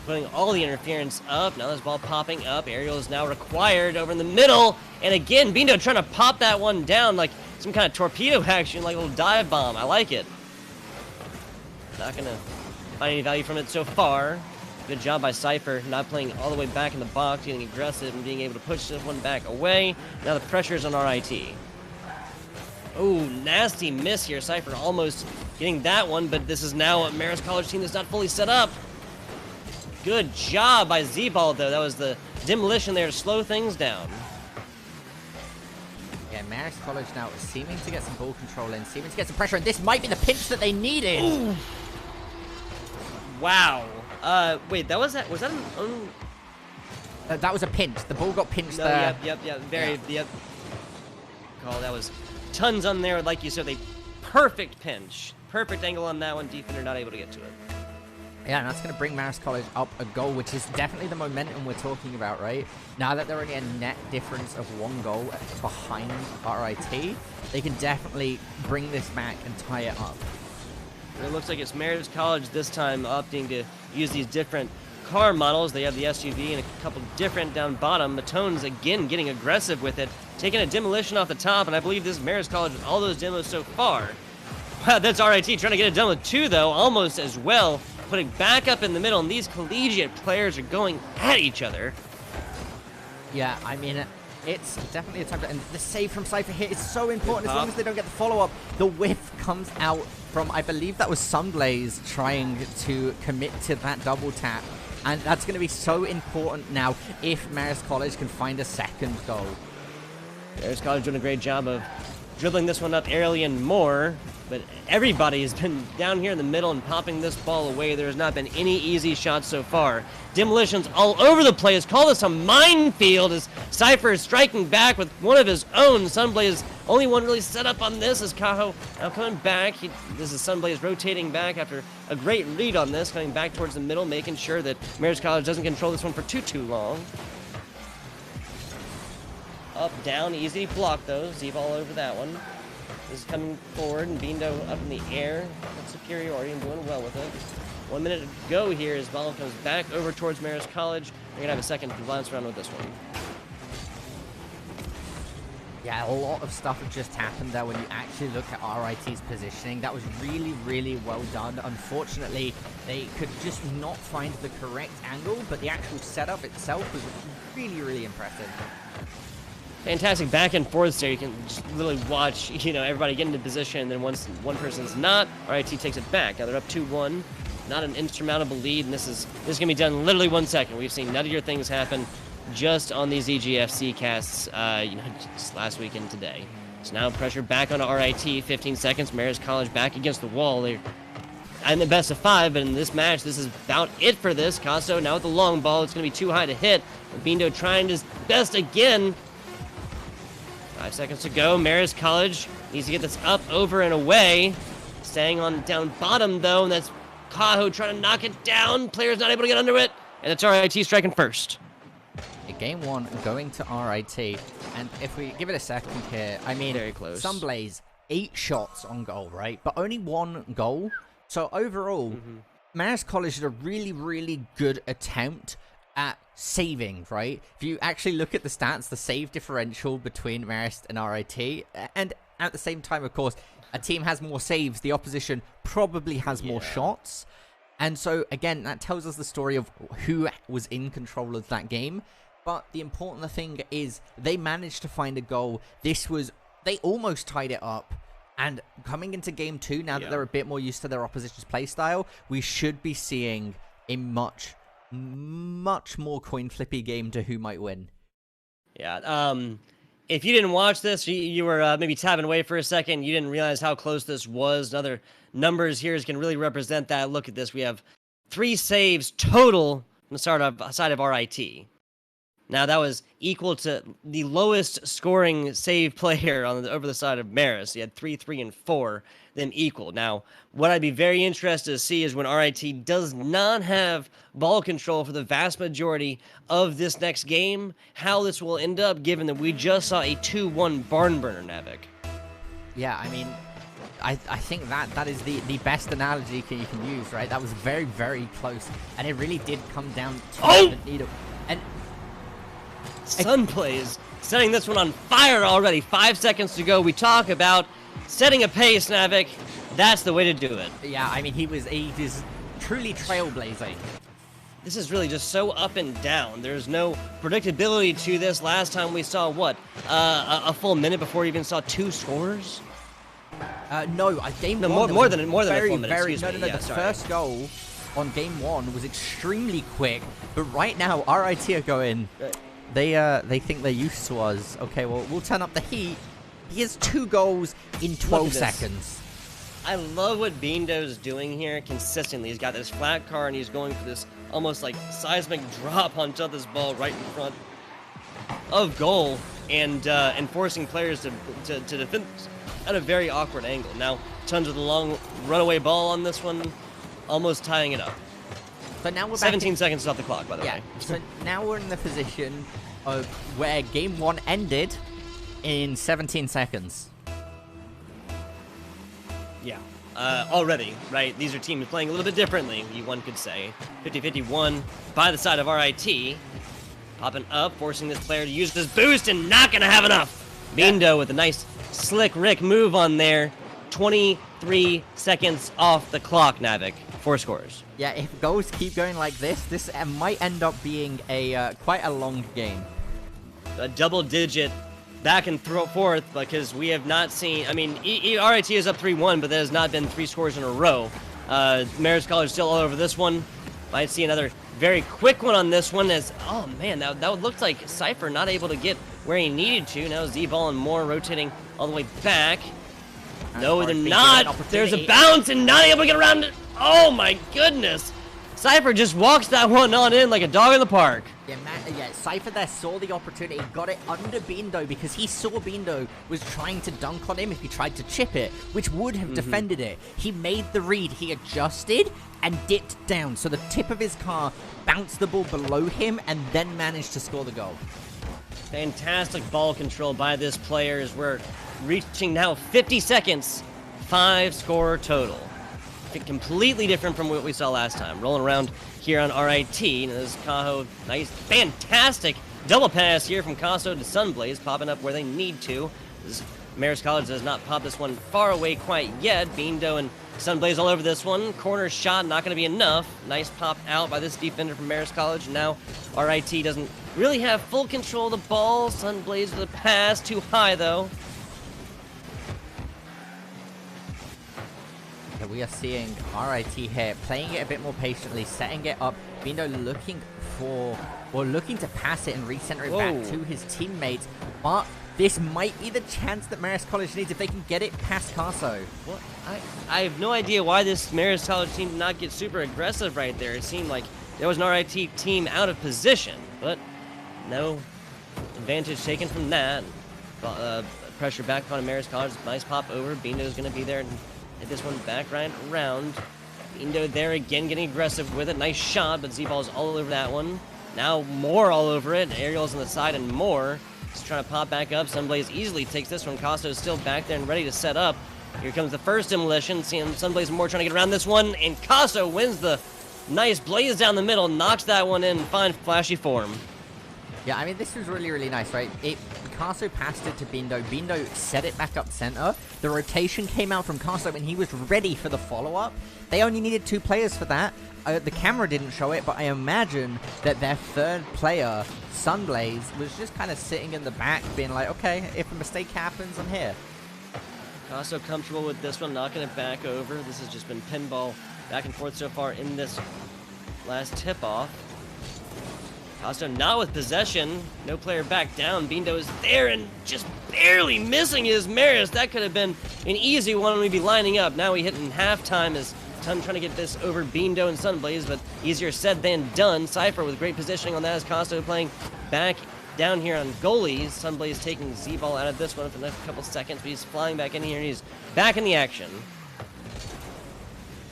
putting all the interference up. Now this ball popping up. Aerial is now required over in the middle. And again, Bindo trying to pop that one down like some kind of torpedo action, like a little dive bomb. I like it. Not going to find any value from it so far. Good job by Cypher, not playing all the way back in the box, getting aggressive and being able to push this one back away. Now the pressure's on RIT. Oh, nasty miss here. Cypher almost getting that one, but this is now a Marist College team that's not fully set up. Good job by Z-Ball, though. That was the demolition there to slow things down. Yeah, Marist College now seeming to get some ball control in, seeming to get some pressure, and this might be the pinch that they needed. Ooh. Wow. Wait, was that an that was a pinch. The ball got pinched there. Yep. Yep. Call. That was tons on there, like you said. A perfect pinch. Perfect angle on that one. Defender not able to get to it. Yeah, and that's going to bring Marist College up a goal, which is definitely the momentum we're talking about, right? Now that they're only a net difference of 1 goal behind RIT, they can definitely bring this back and tie it up. It looks like it's Marist College this time opting to use these different car models. They have the SUV and a couple different down bottom. Matone's again getting aggressive with it, taking a demolition off the top, and I believe this is Marist College with all those demos so far. Wow, that's RIT trying to get it done with 2, though, almost as well. Putting back up in the middle, and these collegiate players are going at each other. Yeah, I mean, it's definitely a time to... And the save from Cypher here is so important. As long as they don't get the follow-up, the whiff comes out from, I believe that was Sunblaze trying to commit to that double tap. And that's going to be so important now if Marist College can find a second goal. Marist College doing a great job of dribbling this one up aerially and more, But everybody has been down here in the middle and popping this ball away. There has not been any easy shots so far. Demolitions all over the place. Call this a minefield as Cypher is striking back with one of his own. Sunblaze, only one really set up on this as Kaho now coming back. This is Sunblaze rotating back after a great read on this, coming back towards the middle, making sure that Marist College doesn't control this one for too long. Up, down, easy block though. Zeeb all over that one. This is coming forward, and Bindo up in the air. With superiority and doing well with it. 1 minute to go here as Ball comes back over towards Marist College. We're going to have a second glance around with this one. Yeah, a lot of stuff had just happened there when you actually look at RIT's positioning. That was really, really well done. Unfortunately, they could just not find the correct angle, but the actual setup itself was really, really impressive. Fantastic back and forth there. You can just literally watch, everybody get into position, and then once one person's not, RIT takes it back. Now they're up 2-1. Not an insurmountable lead, and this is going to be done in literally 1 second. We've seen nuttier things happen just on these EGFC casts, just last week and today. So now pressure back onto RIT. 15 seconds. Marist College back against the wall. They're in the best of 5, but in this match, this is about it for this. Casto now with the long ball. It's going to be too high to hit. Bindo trying his best again. 5 seconds to go. Marist College needs to get this up, over, and away. Staying on down bottom, though, and that's Kaho trying to knock it down. Player's not able to get under it, and it's RIT striking first. Game 1 going to RIT, and if we give it a second here, I mean, very close. Sunblaze, 8 shots on goal, right? But only 1 goal. So overall, Marist College did a really, really good attempt at saving, right? If you actually look at the stats, the save differential between Marist and RIT, and at the same time, of course, a team has more saves, the opposition probably has more shots. And so, again, that tells us the story of who was in control of that game. But the important thing is they managed to find a goal. They almost tied it up. And coming into game 2, now that they're a bit more used to their opposition's play style, we should be seeing a much more coin flippy game to who might win. Yeah. If you didn't watch this, you were maybe tapping away for a second. You didn't realize how close this was. Other numbers here can really represent that. Look at this. We have 3 saves total on the side of RIT. Now, that was equal to the lowest scoring save player over the side of Marist. He had 3, 3, and 4, them equal. Now, what I'd be very interested to see is when RIT does not have ball control for the vast majority of this next game, how this will end up, given that we just saw a 2-1 barn burner, Navik. Yeah, I mean, I think that is the best analogy you can use, right? That was very, very close, and it really did come down to the needle. And Sunblaze setting this one on fire already. 5 seconds to go. We talk about setting a pace, Navik. That's the way to do it. Yeah, I mean, he was truly trailblazing. This is really just so up and down. There's no predictability to this. Last time we saw, what, a full minute before we even saw 2 scores? No, game 1. More than a full minute, The first goal on game 1 was extremely quick, but right now, RIT are going... They think they're used to us. Okay, well, we'll turn up the heat. He has 2 goals in 12 seconds. I love what Bindo's doing here consistently. He's got this flat car, and he's going for this almost like seismic drop onto this ball right in front of goal, and forcing players to defend at a very awkward angle. Now, tons of the long runaway ball on this one, almost tying it up. So now we're 17 seconds off the clock, by the way. So now we're in the position of where game 1 ended in 17 seconds. Yeah. Already, right? These are teams playing a little bit differently, one could say. 50-51 by the side of RIT. Popping up, forcing this player to use this boost, and not going to have enough. Bindo with a nice slick Rick move on there. 23 seconds off the clock, Navik. 4 scores. Yeah, if goals keep going like this might end up being a quite a long game. A double-digit back and forth, because we have not seen... I mean, RIT is up 3-1, but that has not been 3 scores in a row. Marist College still all over this one. Might see another very quick one on this one as... Oh, man, that looked like Cypher not able to get where he needed to. Now Z-Ball and Moore rotating all the way back. No, they're not. There's a bounce and not able to get around it. Oh my goodness. Cypher just walks that one on in like a dog in the park. Yeah, Cypher there saw the opportunity, got it under Bindo because he saw Bindo was trying to dunk on him if he tried to chip it, which would have defended it. He made the read, he adjusted and dipped down, so the tip of his car bounced the ball below him and then managed to score the goal. Fantastic ball control by this player as we're reaching now 50 seconds, 5 score total. Completely different from what we saw last time. Rolling around here on RIT. And this Kaho, nice, fantastic double pass here from Kaso to Sunblaze, popping up where they need to. This Marist College does not pop this one far away quite yet. Bindo and Sunblaze all over this one. Corner shot, not going to be enough. Nice pop out by this defender from Marist College. Now RIT doesn't really have full control of the ball. Sunblaze with a pass, too high though. We are seeing RIT here playing it a bit more patiently, setting it up. Bindo looking to pass it and recenter it back to his teammates. But this might be the chance that Marist College needs if they can get it past Caso. What? I have no idea why this Marist College team did not get super aggressive right there. It seemed like there was an RIT team out of position, but no advantage taken from that. Pressure back on Marist College. Nice pop over. Bindo's going to be there and hit this one back right around. Bindo there again, getting aggressive with it. Nice shot, but Z-Ball's all over that one. Now more all over it. Aerial's on the side and more. Just trying to pop back up. Sunblaze easily takes this one. Costo's still back there and ready to set up. Here comes the first demolition. Seeing Sunblaze more trying to get around this one. And Costo wins the nice blaze down the middle. Knocks that one in fine flashy form. Yeah, I mean, this was really, really nice, right? Caso passed it to Bindo. Bindo set it back up center. The rotation came out from Caso and he was ready for the follow-up. They only needed 2 players for that. The camera didn't show it, but I imagine that their third player, Sunblaze, was just kind of sitting in the back being like, okay, if a mistake happens, I'm here. Caso comfortable with this one, knocking it back over. This has just been pinball back and forth so far in this last tip-off. Caso not with possession. No player back down. Bindo is there and just barely missing his Marist. That could have been an easy one when we'd be lining up. Now we hit in halftime as Ton trying to get this over Bindo and Sunblaze, but easier said than done. Cypher with great positioning on that as Caso playing back down here on goalies. Sunblaze taking Z-Ball out of this one for the next couple seconds, but he's flying back in here and he's back in the action.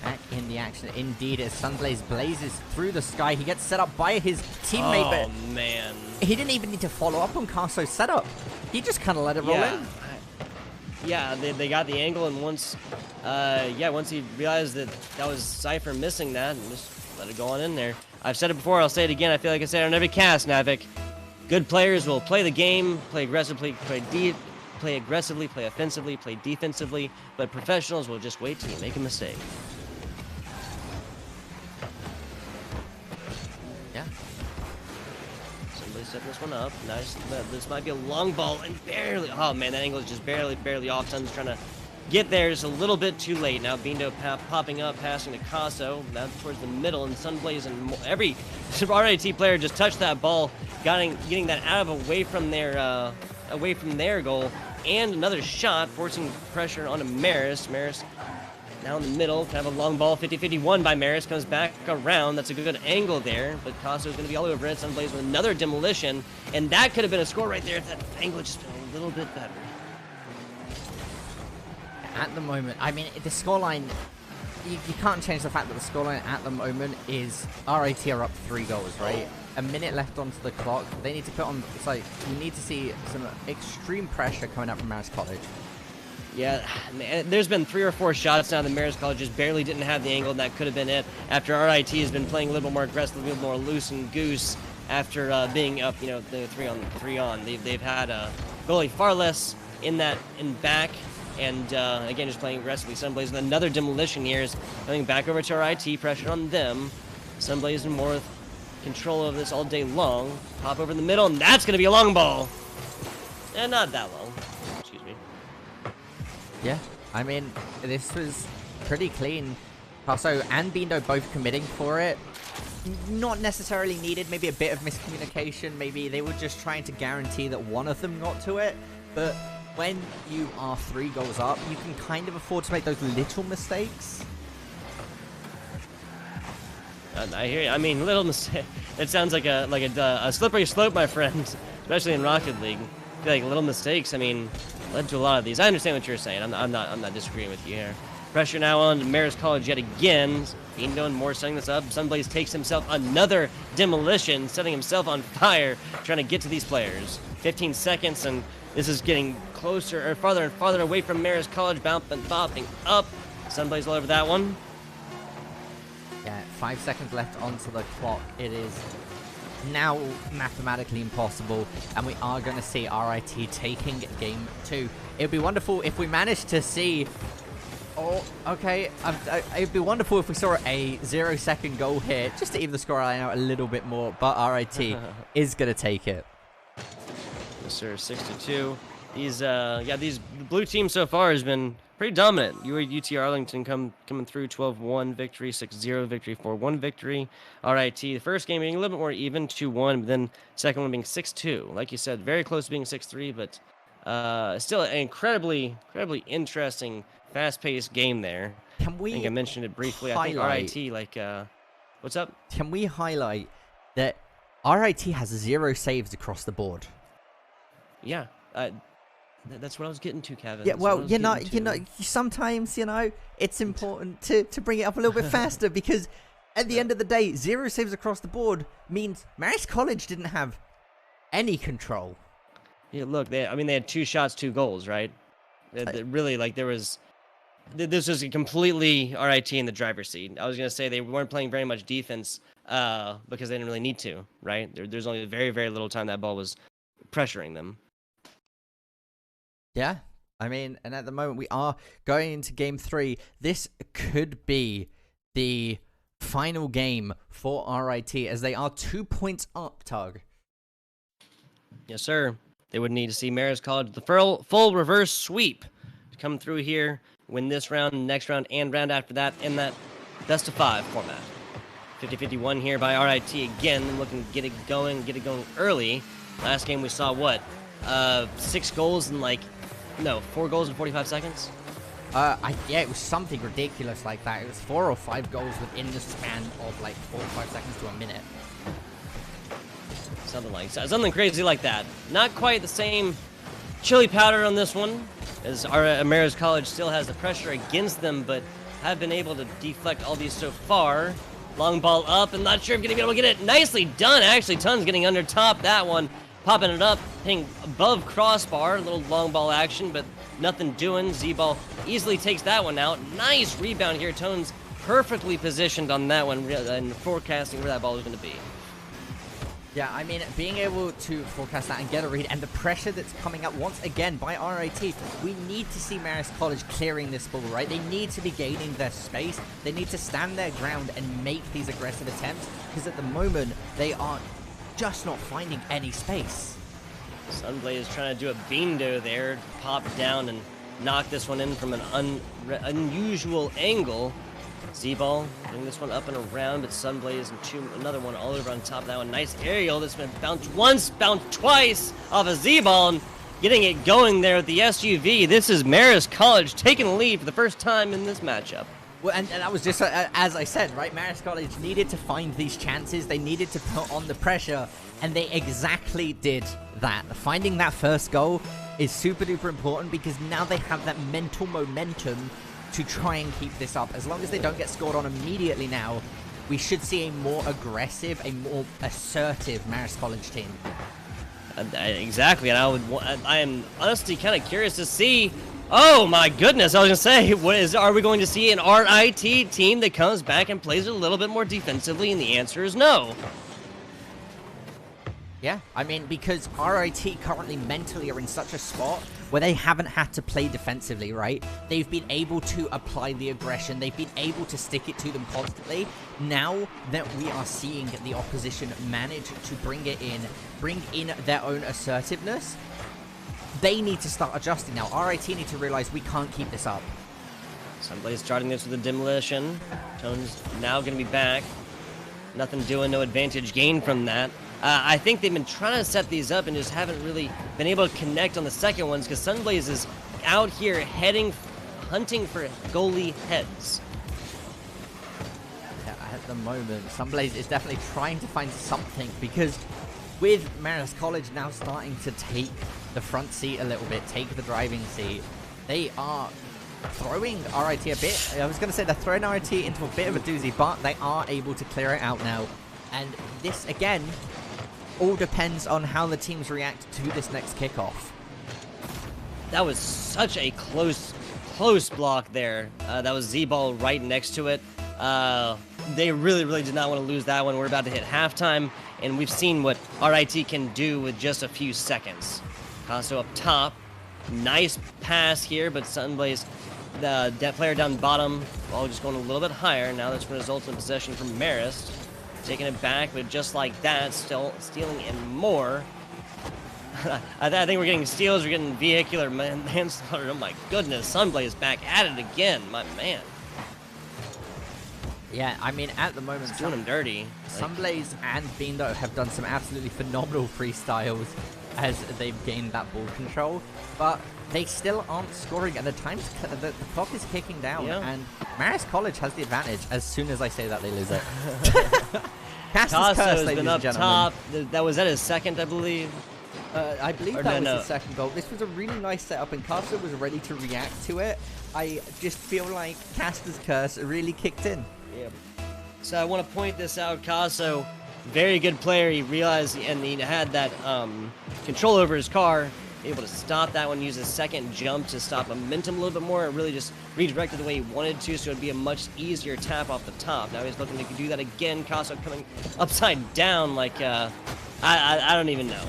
Back in the action indeed as Sunblaze blazes through the sky. He gets set up by his teammate, but man, he didn't even need to follow up on Caso's setup. He just kind of let it roll in. Yeah, they got the angle, and once he realized that was Cypher missing that, and just let it go on in there. I've said it before, I'll say it again. I feel like I say it on every cast, Navik. Good players will play the game, play aggressively, play aggressively, play offensively, play defensively, but professionals will just wait till you make a mistake. Yeah. Somebody setting this one up. Nice. This might be a long ball and barely. Oh man, that angle is just barely off. Sun's trying to get there just a little bit too late. Now Bindo popping up, passing to Caso. Now towards the middle, and Sunblaze and every RIT player just touched that ball, getting that out of away from their goal. And another shot, forcing pressure onto Marist. Marist now in the middle, kind of a long ball, 50-51 by Marist, comes back around. That's a good angle there, but Caso's going to be all over it. Sunblaze with another demolition, and that could have been a score right there if that angle had just been a little bit better. At the moment, I mean, the scoreline, you can't change the fact that the scoreline at the moment is RIT are up 3 goals, right? A minute left onto the clock. They need to put on, it's like, you need to see some extreme pressure coming up from Marist College. Yeah, man, there's been 3 or 4 shots now that Marist College just barely didn't have the angle, and that could have been it. After RIT has been playing a little more aggressive, a little more loose and goose after being up, the 3-on. They've had goalie far less in back, and again, just playing aggressively. Sunblaze with another demolition here is coming back over to RIT, pressure on them. Sunblaze and more control of this all day long. Pop over in the middle, and that's going to be a long ball. And not that long. Excuse me. Yeah, I mean, this was pretty clean. Caso and Bindo both committing for it. Not necessarily needed, maybe a bit of miscommunication. Maybe they were just trying to guarantee that one of them got to it. But when you are 3 goals up, you can kind of afford to make those little mistakes. I hear you. I mean, little mistake. It sounds like a slippery slope, my friend, especially in Rocket League. I feel like little mistakes, I mean, led to a lot of these. I understand what you're saying. I'm not disagreeing with you here. Pressure now on Marist College yet again. Being doing more, setting this up. Sunblaze takes himself another demolition, setting himself on fire, trying to get to these players. 15 seconds, and this is getting closer or farther and farther away from Marist College, bopping up. Sunblaze all over that one. Yeah, 5 seconds left onto the clock. It is now mathematically impossible, and we are going to see RIT taking game 2. It would be wonderful if we managed to see... Oh, okay. It'd be wonderful if we saw a 0-second goal here, just to even the scoreline out a little bit more, but RIT is going to take it. Yes, sir. 6-2. These blue teams so far has been pretty dominant. UT Arlington coming through 12-1 victory, 6-0 victory, 4-1 victory. RIT, the first game being a little bit more even, 2-1, but then second one being 6-2. Like you said, very close to being 6-3, but still an incredibly interesting, fast-paced game there. I think I mentioned it briefly. Highlight, I think RIT, what's up? Can we highlight that RIT has 0 saves across the board? Yeah. That's what I was getting to, Kevin. Yeah, well, sometimes, it's important to bring it up a little bit faster because at the end of the day, 0 saves across the board means Marist College didn't have any control. Yeah, look, they had 2 shots, 2 goals, right? Really, like, this was completely RIT in the driver's seat. I was going to say they weren't playing very much defense because they didn't really need to, right? There's only very, very little time that ball was pressuring them. Yeah, I mean, and at the moment we are going into game 3. This could be the final game for RIT as they are 2 points up, Tug. Yes, sir. They would need to see Marist College the full reverse sweep to come through here, win this round, next round, and round after that in that best-of-5 format. 50-51 here by RIT again, looking to get it going early. Last game we saw what? 6 goals in 4 goals in 45 seconds? Yeah, it was something ridiculous like that. It was 4 or 5 goals within the span of 4 or 5 seconds to a minute. Something crazy like that. Not quite the same chili powder on this one, as Marist College still has the pressure against them, but have been able to deflect all these so far. Long ball up, and not sure if going to be able to get it. Nicely done, actually. Tons getting under top that one. Popping it up, hitting above crossbar. A little long ball action, but nothing doing. Z-Ball easily takes that one out. Nice rebound here. Tones perfectly positioned on that one and forecasting where that ball is going to be. Yeah, I mean, being able to forecast that and get a read, and the pressure that's coming up once again by RIT, we need to see Marist College clearing this ball, right? They need to be gaining their space. They need to stand their ground and make these aggressive attempts, because at the moment, they are just not finding any space. Sunblaze trying to do a beando there, pop down and knock this one in from an unusual angle. Z-Ball bring this one up and around, but Sunblaze and another one all over on top of that one. Nice aerial that's been bounced once, bounced twice off a Z-Ball and getting it going there with the SUV. This is Marist College taking the lead for the first time in this matchup. Well, and that was just, as I said, right? Marist College needed to find these chances. They needed to put on the pressure, and they exactly did that. Finding that first goal is super duper important because now they have that mental momentum to try and keep this up. As long as they don't get scored on immediately now, we should see a more aggressive, a more assertive Marist College team. Exactly, and I am honestly kind of curious to see. Oh my goodness, I was gonna say, are we going to see an RIT team that comes back and plays a little bit more defensively? And the answer is no. Yeah, I mean, because RIT currently mentally are in such a spot where they haven't had to play defensively, right? They've been able to apply the aggression. They've been able to stick it to them constantly. Now that we are seeing the opposition manage to bring in their own assertiveness, they need to start adjusting now. RIT need to realize we can't keep this up. Sunblaze starting this with a demolition. Tone's now going to be back. Nothing doing, no advantage gained from that. I think they've been trying to set these up and just haven't really been able to connect on the second ones because Sunblaze is out here hunting for goalie heads. Yeah, at the moment, Sunblaze is definitely trying to find something because with Marist College now starting to take the front seat a little bit, take the driving seat, they are throwing RIT a bit. I was going to say they're throwing RIT into a bit of a doozy, but they are able to clear it out now. And this, again, all depends on how the teams react to this next kickoff. That was such a close block there. That was Z-Ball right next to it. They really did not want to lose that one. We're about to hit halftime, and we've seen what RIT can do with just a few seconds. Casso up top. Nice pass here, but Sunblaze, the player down bottom, while just going a little bit higher. Now that's going to result in possession from Marist. Taking it back, but just like that, still stealing and more. I think we're getting steals, we're getting vehicular manslaughter. Oh my goodness, Sunblaze back at it again, my man. Yeah, I mean, at the moment, it's doing him dirty. Sunblaze and Bindo have done some absolutely phenomenal freestyles as they've gained that ball control, but they still aren't scoring, and the clock is kicking down, and Marist College has the advantage. As soon as I say that, they lose it. Casso's been up top. That was at his second, I believe. I believe that was his second goal. This was a really nice setup, and Casso was ready to react to it. I just feel like Castor's curse really kicked in. Yeah. So I want to point this out. Casso, very good player. He realized, and he had that control over his car, able to stop that one, use his second jump to stop momentum a little bit more, and really just redirected the way he wanted to, so it'd be a much easier tap off the top. Now he's looking to do that again. Casso coming upside down like, I don't even know.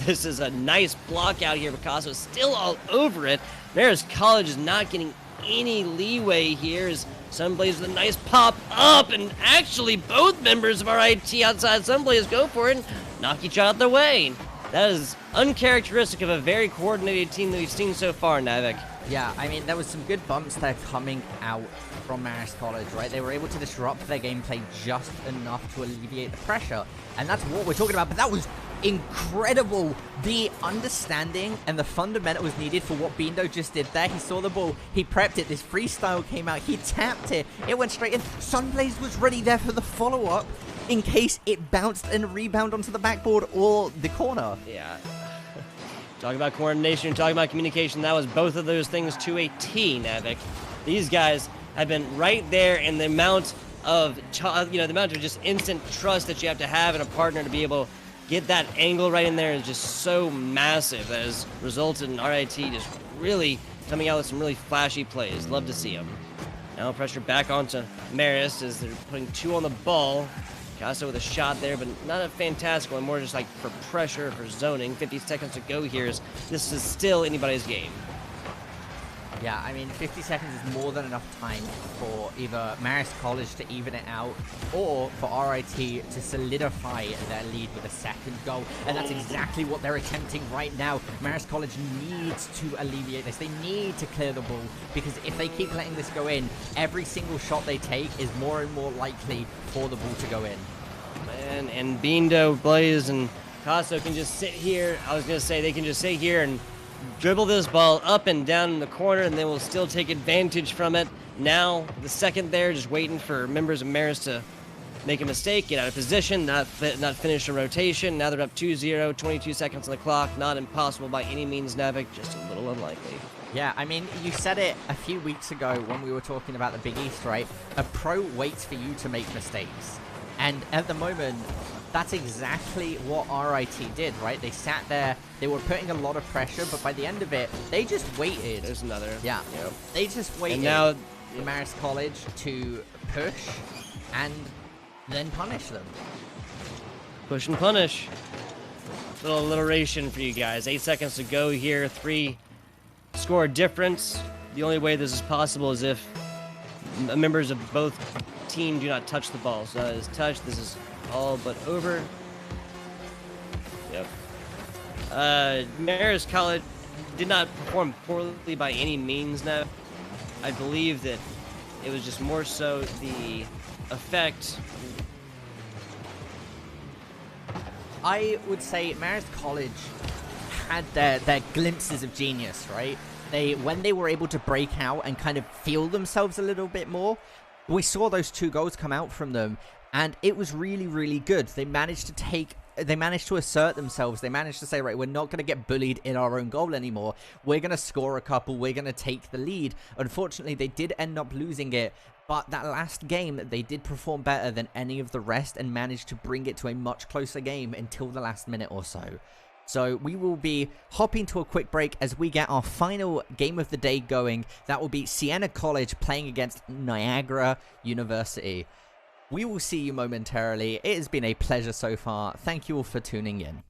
This is a nice block out here, but Casso is still all over it. Marist College is not getting any leeway here as Sunblaze with a nice pop up, and actually both members of RIT outside Sunblaze go for it and knock each other out the way. That is uncharacteristic of a very coordinated team that we've seen so far, Navik. Yeah, I mean, there was some good bumps there coming out from Marist College, right? They were able to disrupt their gameplay just enough to alleviate the pressure, and that's what we're talking about. But that was incredible. The understanding and the fundamentals needed for what Bindo just did there. He saw the ball, he prepped it, this freestyle came out, he tapped it, it went straight in. Sunblaze was ready there for the follow-up in case it bounced and rebound onto the backboard or the corner. Yeah. Talking about coordination, talking about communication, that was both of those things to a T, Navik. These guys have been right there, and the amount of, the amount of just instant trust that you have to have in a partner to be able to get that angle right in there is just so massive. That has resulted in RIT just really coming out with some really flashy plays. Love to see them. Now pressure back onto Marist as they're putting two on the ball. Casso with a shot there, but not a fantastic one, more just like for pressure, for zoning. 50 seconds to go here. This is still anybody's game. Yeah, I mean, 50 seconds is more than enough time for either Marist College to even it out or for RIT to solidify their lead with a second goal. And that's exactly what they're attempting right now. Marist College needs to alleviate this. They need to clear the ball, because if they keep letting this go in, every single shot they take is more and more likely for the ball to go in. Man, and Bindo, Blaze, and Casso can just sit here. I was going to say they can just sit here and dribble this ball up and down in the corner, and they will still take advantage from it. Now, the second there, just waiting for members of Marist to make a mistake, get out of position, not finish a rotation. Now they're up 2-0, 22 seconds on the clock. Not impossible by any means, Navik, just a little unlikely. Yeah, I mean, you said it a few weeks ago when we were talking about the Big East, right? A pro waits for you to make mistakes. And at the moment, that's exactly what RIT did, right? They sat there, they were putting a lot of pressure, but by the end of it, they just waited. There's another. Yeah. Yep. They just waited and now, for Marist College to push and then punish them. Push and punish. Little alliteration for you guys. 8 seconds to go here. 3 score difference. The only way this is possible is if members of both team do not touch the ball. So that is touched. This is all but over. Yep. Marist College did not perform poorly by any means now. I believe that it was just more so the effect. I would say Marist College had their glimpses of genius, right? When they were able to break out and kind of feel themselves a little bit more, we saw those 2 goals come out from them, and it was really, really good. They managed to assert themselves. They managed to say, right, we're not going to get bullied in our own goal anymore. We're going to score a couple. We're going to take the lead. Unfortunately, they did end up losing it, but that last game, they did perform better than any of the rest and managed to bring it to a much closer game until the last minute or so. So we will be hopping to a quick break as we get our final game of the day going. That will be Siena College playing against Niagara University. We will see you momentarily. It has been a pleasure so far. Thank you all for tuning in.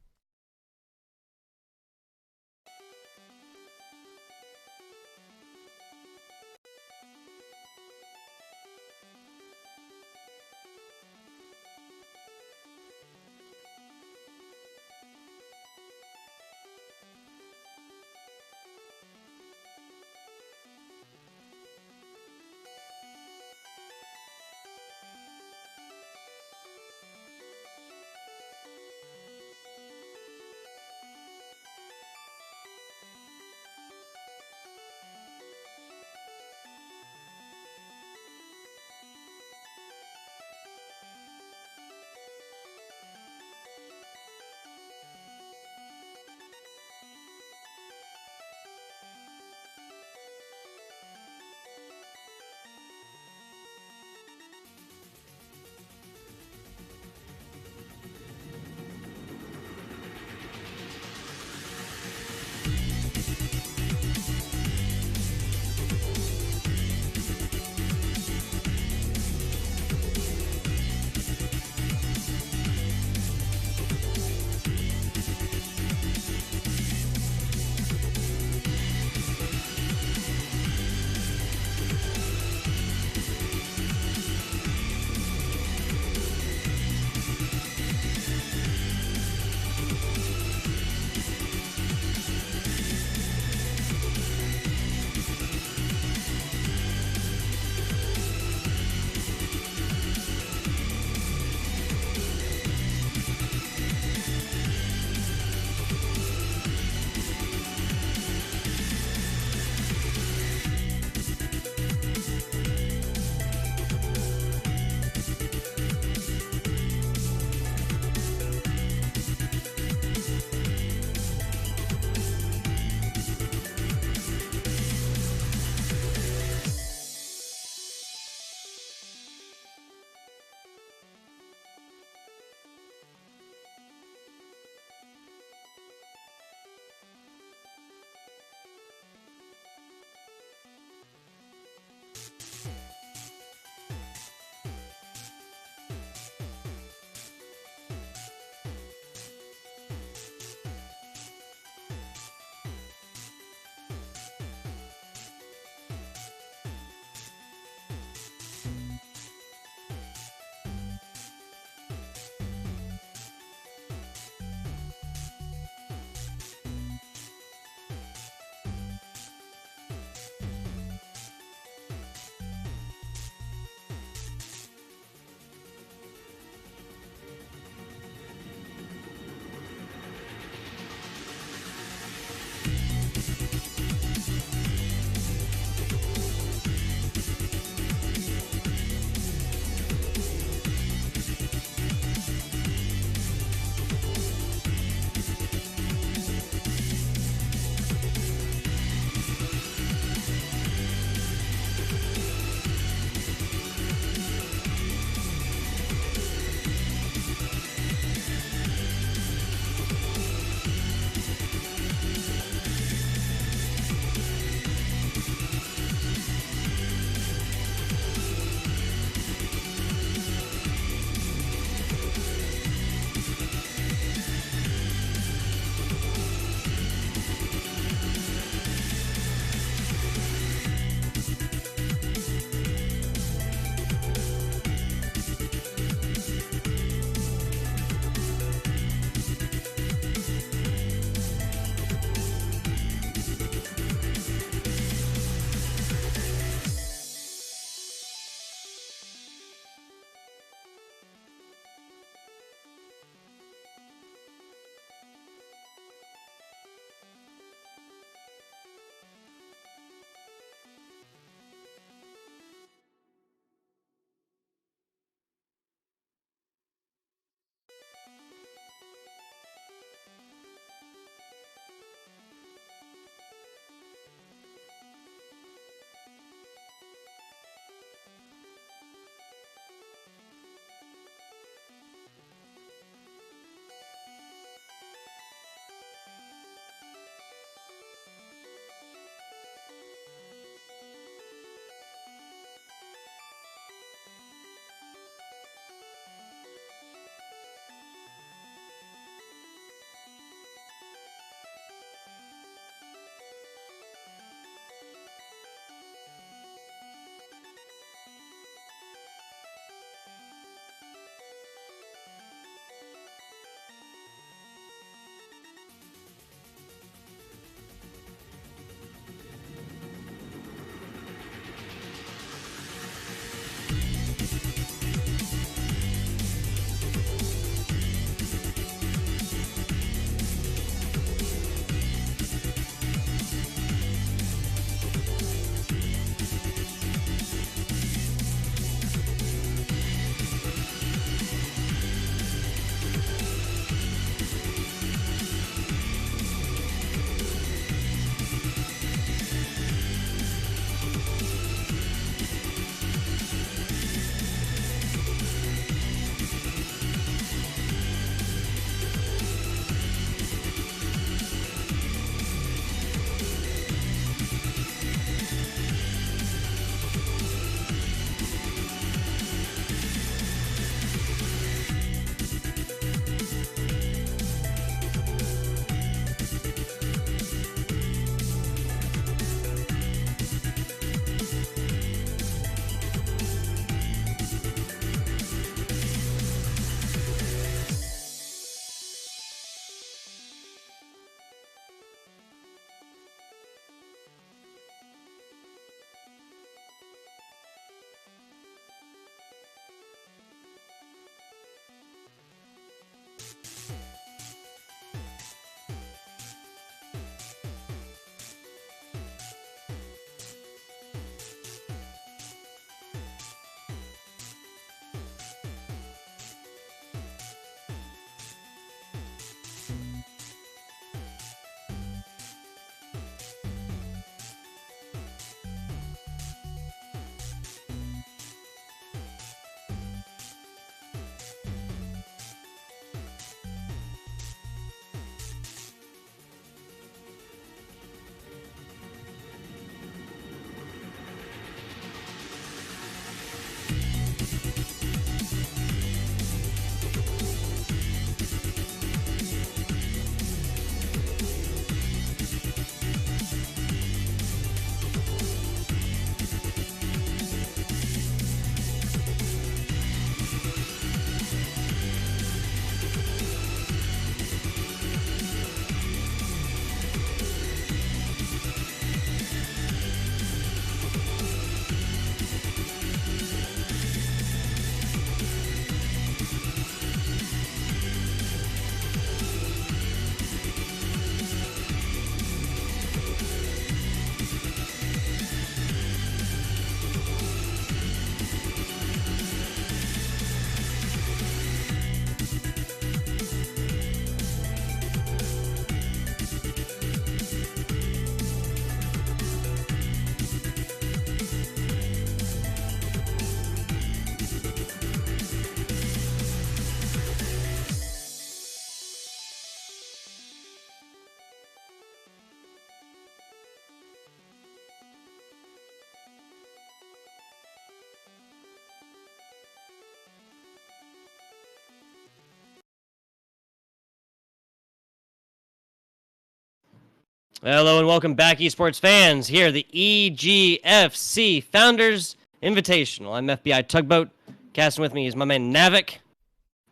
Hello and welcome back, esports fans. Here, the EGFC Founders Invitational. I'm FBI Tugboat. Casting with me is my man Navik.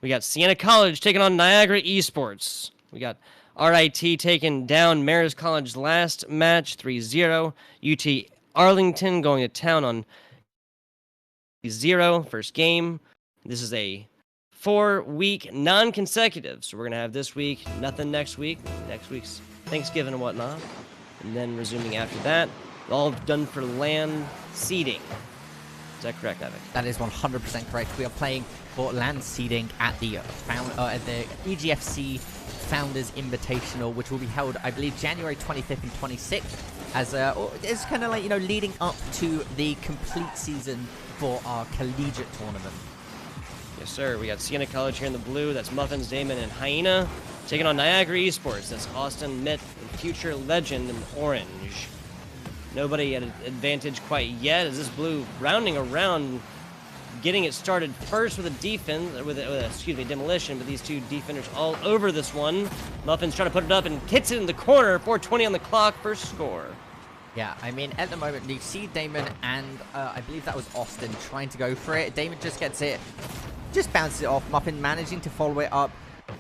We got Siena College taking on Niagara Esports. We got RIT taking down Marist College last match, 3-0. UT Arlington going to town on 0 first game. This is a 4-week non-consecutive. So we're going to have this week, nothing next week. Next week's Thanksgiving and whatnot, and then resuming after that. All done for LAN seeding. Is that correct, Evan? That is 100% correct. We are playing for LAN seeding at the EGFC Founders Invitational, which will be held, I believe, January 25th and 26th, as it's kind of like, leading up to the complete season for our collegiate tournament. Yes, sir. We got Siena College here in the blue. That's Muffins, Damon, and Hyena. Taking on Niagara Esports. That's Austin, Mitt, and Future Legend in orange. Nobody at an advantage quite yet, as this blue rounding around, getting it started first with a defense, demolition, but these two defenders all over this one. Muffins trying to put it up and hits it in the corner. 4:20 on the clock, first score. Yeah, I mean, at the moment, you see Damon and I believe that was Austin trying to go for it. Damon just gets it, just bounces it off. Muffin managing to follow it up.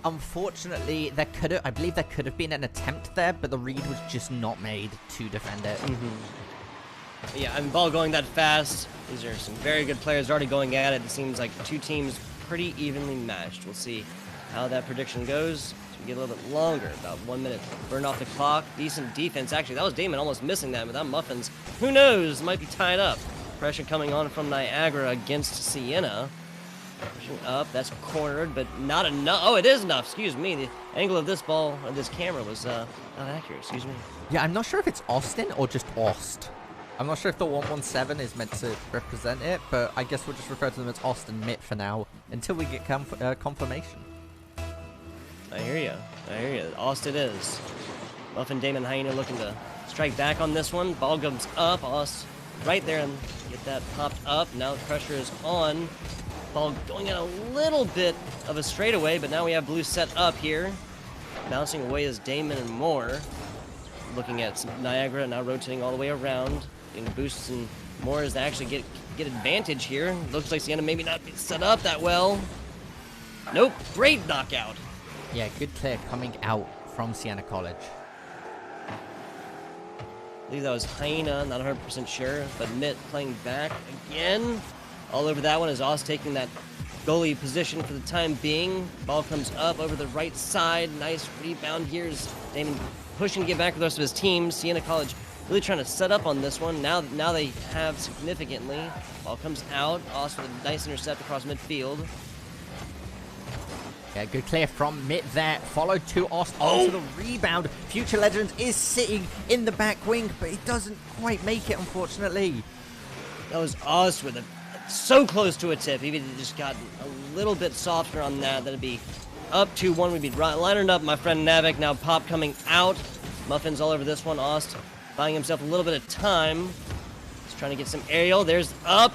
Unfortunately, I believe there could have been an attempt there, but the read was just not made to defend it. Yeah, and ball going that fast. These are some very good players already going at it. It seems like two teams pretty evenly matched. We'll see how that prediction goes. So we get a little bit longer, about 1 minute. Burn off the clock. Decent defense. Actually, that was Damon almost missing that, but that Muffins, who knows, might be tied up. Pressure coming on from Niagara against Siena. Pushing up, that's cornered, but not enough. Oh, it is enough, excuse me. The angle of this ball, of this camera was not accurate, excuse me. Yeah, I'm not sure if it's Austin or just Ost. I'm not sure if the 117 is meant to represent it, but I guess we'll just refer to them as Austin Mitt for now, until we get confirmation. I hear you. Austin is. Muffin, Damon, Hyena looking to strike back on this one. Ball comes up, Ost right there and get that popped up. Now the pressure is on. Ball going in a little bit of a straightaway, but now we have blue set up here. Bouncing away is Damon and Moore. Looking at Niagara now rotating all the way around. Getting boosts and Moore as they actually get advantage here. Looks like Siena maybe not set up that well. Nope, great knockout. Yeah, good clear coming out from Siena College. I believe that was Hyena, not 100% sure, but Mitt playing back again. All over that one is Oz taking that goalie position for the time being. Ball comes up over the right side. Nice rebound here as Damon pushing to get back with the rest of his team. Siena College really trying to set up on this one. Now they have significantly. Ball comes out. Oz with a nice intercept across midfield. Yeah, good clear from Mitt there. Followed to Ost onto the rebound. Future Legends is sitting in the back wing, but he doesn't quite make it, unfortunately. That was Oz with a so close to a tip. Even if it just got a little bit softer on that, that'd be up 2-1. We'd be lining up, my friend Navik. Now Pop coming out. Muffins all over this one. Ost buying himself a little bit of time. He's trying to get some aerial. There's up.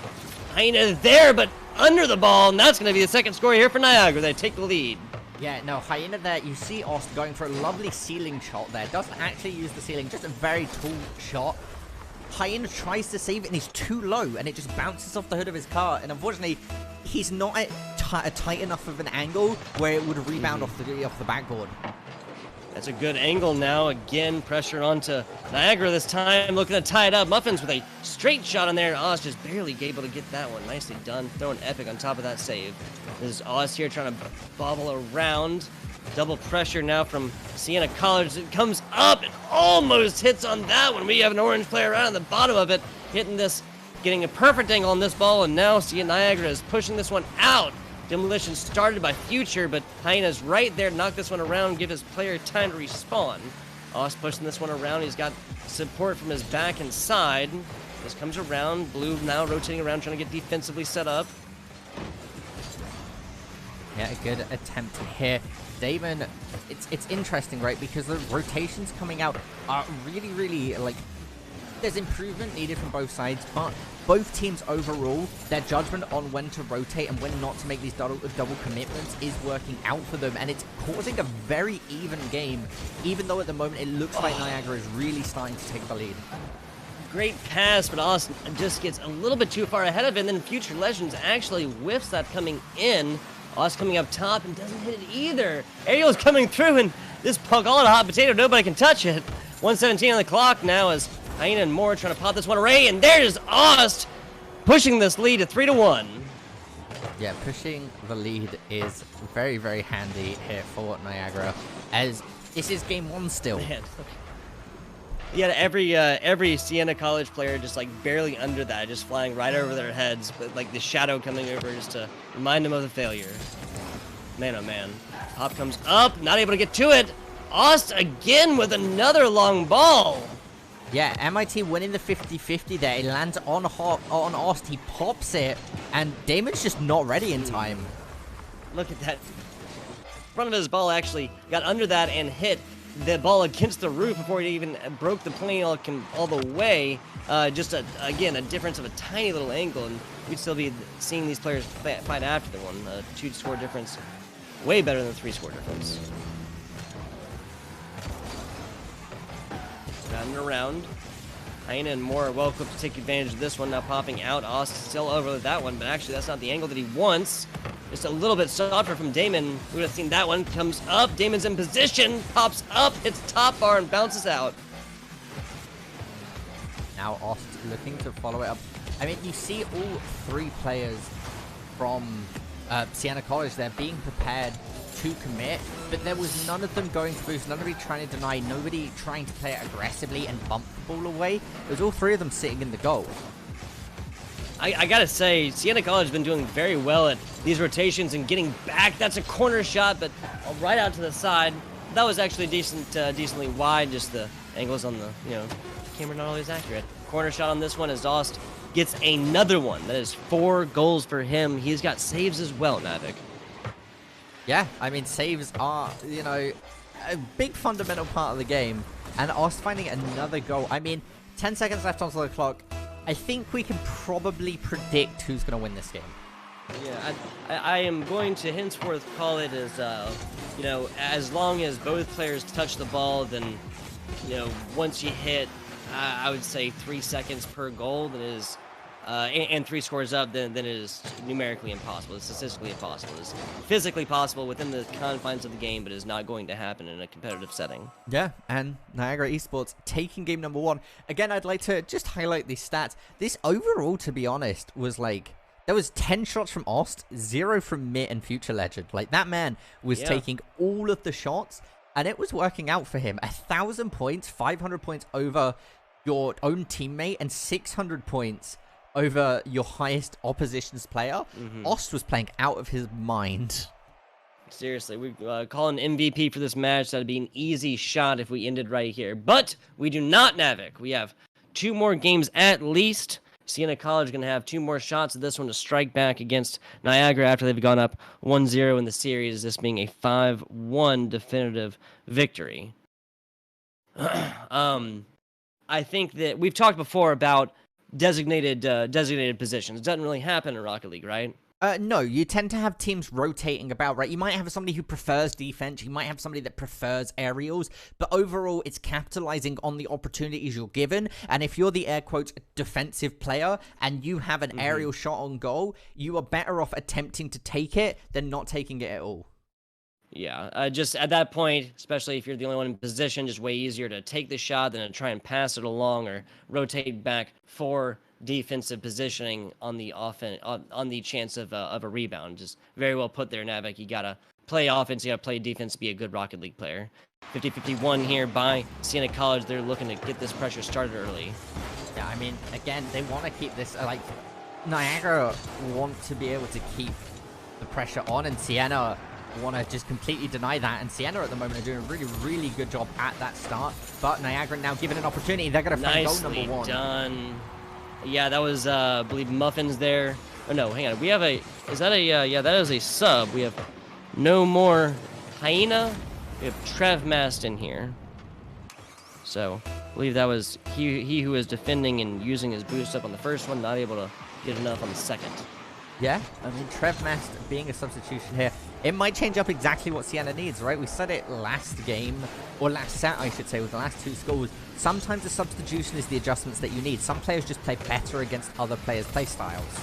Hyena there, but under the ball. And that's going to be the second score here for Niagara. They take the lead. Yeah, no, Hyena there. You see Ost going for a lovely ceiling shot there. Doesn't actually use the ceiling, just a very tall shot. Hyena tries to save it and he's too low and it just bounces off the hood of his car, and unfortunately he's not at tight enough of an angle where it would rebound off the backboard. That's a good angle now. Again, pressure onto Niagara this time, looking to tie it up. Muffins with a straight shot on there. Oz just barely able to get that one. Nicely done. Throwing epic on top of that save. This is Oz here trying to bobble around. Double pressure now from Siena College. It comes up and almost hits on that one. We have an orange player right on the bottom of it, hitting this, getting a perfect angle on this ball, and now Siena Niagara is pushing this one out. Demolition started by Future, but Hyena's right there to knock this one around, give his player time to respawn. Oz pushing this one around. He's got support from his back and side. This comes around. Blue now rotating around, trying to get defensively set up. Yeah, a good attempt here. Damon, it's interesting, right? Because the rotations coming out are really, really, like, There's improvement needed from both sides, but both teams overall, their judgment on when to rotate and when not to make these double commitments is working out for them, and it's causing a very even game, even though at the moment it looks like Niagara is really starting to take the lead. Great pass, but Austin just gets a little bit too far ahead of it, and then Future Legends actually whiffs that coming in. Austin coming up top and doesn't hit it either. Ariel's coming through, and this puck all in a hot potato, nobody can touch it. 1:17 on the clock now as Hyena and Moore trying to pop this one away, and there's Aust pushing this lead to 3-1. Yeah, pushing the lead is very, very handy here for Niagara, as this is game 1 still. Man. Yeah, every Siena College player just like barely under that, just flying right over their heads, but like the shadow coming over just to remind them of the failure. Man, oh man. Pop comes up, not able to get to it. Aust again with another long ball. Yeah, MIT winning the 50-50 there. It lands on Aust. He pops it, and Damon's just not ready in time. Look at that. Front of his ball actually got under that and hit the ball against the roof before it even broke the plane all the way. Just, again, a difference of a tiny little angle, and we'd still be seeing these players fight after the one. 2-score difference, way better than the 3-score difference. Round and around. Hyena and Moore are well equipped to take advantage of this one. Now popping out. Aust still over that one, but actually that's not the angle that he wants. Just a little bit softer from Damon. We would have seen that one. Comes up. Damon's in position. Pops up. Hits top bar and bounces out. Now Aust looking to follow it up. I mean, you see all 3 players from Siena College there being prepared to commit, but there was none of them going for boost, nobody trying to deny, nobody trying to play it aggressively and bump the ball away. It was all 3 of them sitting in the goal. I gotta say, Siena College has been doing very well at these rotations and getting back. That's a corner shot, but right out to the side. That was actually decently wide. Just the angles on the, camera not always accurate. Corner shot on this one as Aust gets another one. That is 4 goals for him. He's got saves as well, Mavic. Yeah, I mean, saves are, a big fundamental part of the game. And Aust finding another goal. I mean, 10 seconds left on the clock. I think we can probably predict who's going to win this game. Yeah, I am going to henceforth call it as, as long as both players touch the ball, then, once you hit, I would say 3 seconds per goal, that is, and 3 scores up, then it is numerically impossible. It's statistically impossible. It's physically possible within the confines of the game, but is not going to happen in a competitive setting. Yeah, and Niagara Esports taking game number 1. Again, I'd like to just highlight these stats. This overall, to be honest, was like, there was 10 shots from Aust, 0 from Mitt and Future Legend. Like, that man was taking all of the shots, and it was working out for him. 1,000 points, 500 points over your own teammate, and 600 points over your highest opposition's player. Aust was playing out of his mind. Seriously, we call an MVP for this match. That'd be an easy shot if we ended right here. But we do not, Navik. We have 2 more games at least. Siena College going to have 2 more shots of this one to strike back against Niagara after they've gone up 1-0 in the series, this being a 5-1 definitive victory. I think that we've talked before about designated positions. It doesn't really happen in Rocket League, right? No, you tend to have teams rotating about, right? You might have somebody who prefers defense, you might have somebody that prefers aerials, but overall, it's capitalizing on the opportunities you're given, and if you're the air quotes defensive player, and you have an aerial shot on goal, you are better off attempting to take it than not taking it at all. Yeah, just at that point, especially if you're the only one in position, just way easier to take the shot than to try and pass it along or rotate back for defensive positioning on the on the chance of a rebound. Just very well put there, Navik. You gotta play offense, you gotta play defense to be a good Rocket League player. 50-51 here by Siena College. They're looking to get this pressure started early. Yeah, I mean, again, they want to keep this, like, Niagara want to be able to keep the pressure on, and Siena want to just completely deny that, and Siena at the moment are doing a really, really good job at that start, but Niagara now given an opportunity, they're going to find goal number 1. Done. Yeah, that was, I believe, Muffins there. Oh, no, hang on. We have a, is that a, yeah, that is a sub. We have no more Hyena. We have Trev Mast in here. So I believe that was he who was defending and using his boost up on the first one, not able to get enough on the second. Yeah, I mean, Trev Mast being a substitution here, it might change up exactly what Sienna needs, right? We said it last game, or last set, I should say, with the last 2 scores. Sometimes the substitution is the adjustments that you need. Some players just play better against other players' play styles.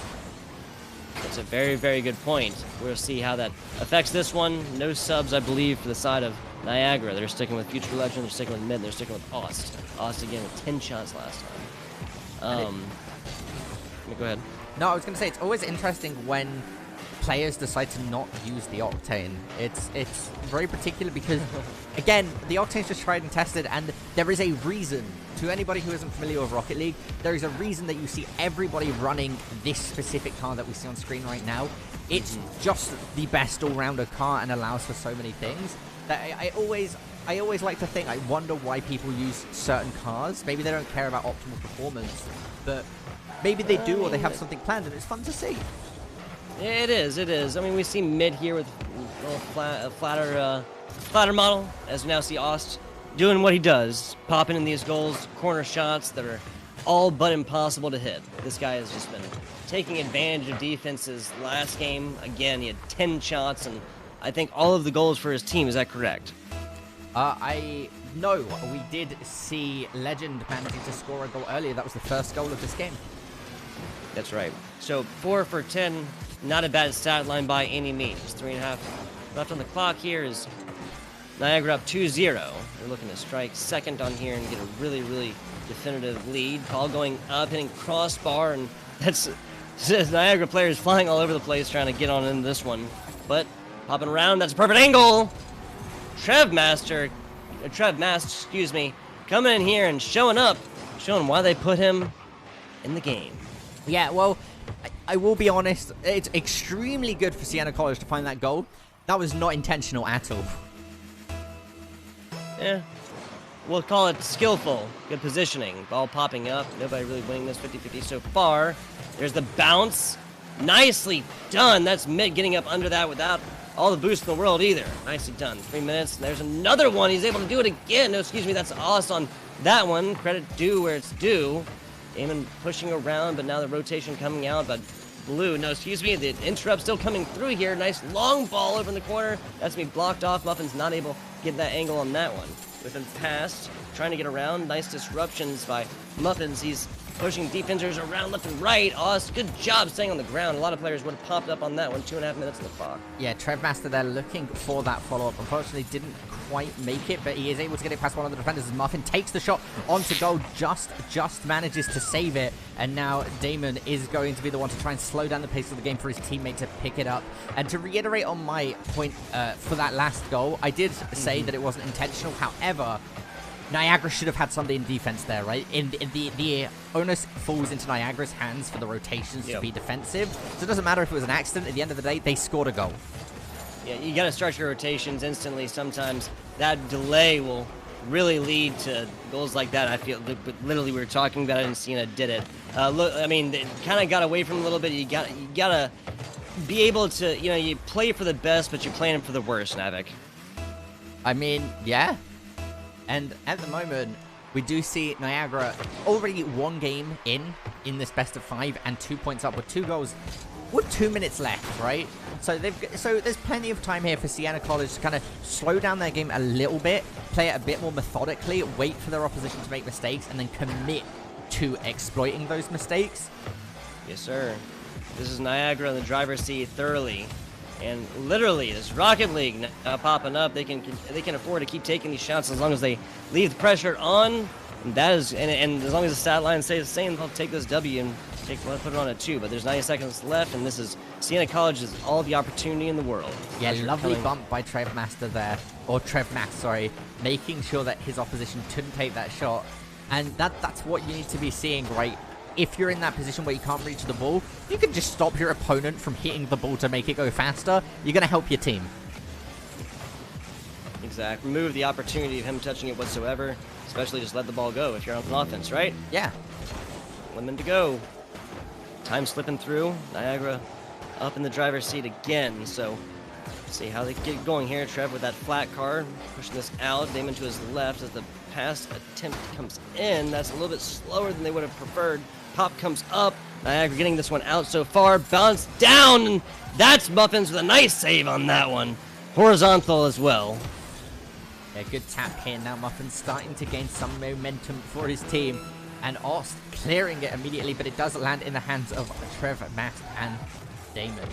That's a very, very good point. We'll see how that affects this one. No subs, I believe, for the side of Niagara. They're sticking with Future Legend, they're sticking with Mid, they're sticking with Ost. Ost again with 10 shots last time. Go ahead. No, I was going to say, it's always interesting when players decide to not use the Octane. It's very particular because, again, the Octane's just tried and tested, and there is a reason. To anybody who isn't familiar with Rocket League, there is a reason that you see everybody running this specific car that we see on screen right now. It's just the best all-rounder car and allows for so many things that I always like to think, I wonder why people use certain cars. Maybe they don't care about optimal performance, but maybe they do, or they have something planned, and it's fun to see. Yeah, it is. I mean, we see Mid here with a little flatter model, as we now see Ost doing what he does, popping in these goals, corner shots that are all but impossible to hit. This guy has just been taking advantage of defenses. Last game, again, he had 10 shots, and I think all of the goals for his team. Is that correct? No, we did see Legend managing to score a goal earlier. That was the first goal of this game. That's right. So 4 for 10, not a bad stat line by any means. 3.5 left on the clock here is Niagara up 2-0. They're looking to strike second on here and get a really, really definitive lead. Ball going up, hitting crossbar, and that's Niagara players flying all over the place trying to get on in this one. But popping around, that's a perfect angle. Trev Mast, excuse me, coming in here and showing up, showing why they put him in the game. Yeah, well, I will be honest, it's extremely good for Siena College to find that goal. That was not intentional at all. Yeah, we'll call it skillful. Good positioning. Ball popping up. Nobody really winning this 50-50 so far. There's the bounce. Nicely done. That's Mid getting up under that without all the boost in the world either. Nicely done. 3 minutes. There's another one. He's able to do it again. No, excuse me. That's Oz on that one. Credit due where it's due. Damon pushing around, but now the rotation coming out. But Blue, no, excuse me. The interrupt still coming through here. Nice long ball over in the corner. That's me blocked off. Muffin's not able to get that angle on that one. With him passed, trying to get around. Nice disruptions by Muffins. He's pushing defenders around left and right. Oz, good job staying on the ground. A lot of players would have popped up on that one. 2.5 minutes on the clock. Yeah, Trev Master there looking for that follow-up. Unfortunately, didn't quite make it, but he is able to get it past one of the defenders as Muffin takes the shot onto goal, just manages to save it, and now Damon is going to be the one to try and slow down the pace of the game for his teammate to pick it up. And to reiterate on my point for that last goal, I did say that it wasn't intentional. However, Niagara should have had somebody in defense there, right? The onus falls into Niagara's hands for the rotations to be defensive. So it doesn't matter if it was an accident. At the end of the day, they scored a goal. Yeah, you got to start your rotations instantly. Sometimes that delay will really lead to goals like that. I feel, but literally, we were talking about it, and Siena did it. Look, I mean, it kind of got away from him a little bit. You gotta be able to, you play for the best, but you're playing for the worst, Navik. I mean, yeah. And at the moment, we do see Niagara already one game in this best of 5 and 2 points up with 2 goals with 2 minutes left, right? So there's plenty of time here for Siena College to kind of slow down their game a little bit, play it a bit more methodically, wait for their opposition to make mistakes, and then commit to exploiting those mistakes. Yes, sir. This is Niagara in the driver's seat thoroughly. And literally, this Rocket League popping up, they can afford to keep taking these shots as long as they leave the pressure on. And that is, and as long as the stat line stays the same, they'll take this W and put it on at 2. But there's 90 seconds left, and this is Siena College has all the opportunity in the world. Yeah, lovely bump by Trev Master there, or Trev Max, sorry, making sure that his opposition couldn't take that shot. And that's what you need to be seeing, right? If you're in that position where you can't reach the ball, you can just stop your opponent from hitting the ball to make it go faster. You're going to help your team. Exactly. Remove the opportunity of him touching it whatsoever. Especially just let the ball go if you're on offense, right? Yeah. Lemon to go. Time slipping through. Niagara up in the driver's seat again. So, see how they get going here. Trev with that flat card. Pushing this out. Damon to his left as the pass attempt comes in. That's a little bit slower than they would have preferred. Pop comes up. Niagara getting this one out so far. Bounce down. And that's Muffins with a nice save on that one. Horizontal as well. Yeah, good tap here. Now Muffin's starting to gain some momentum for his team. And Ost clearing it immediately, but it does land in the hands of Trevor, Matt, and Damon.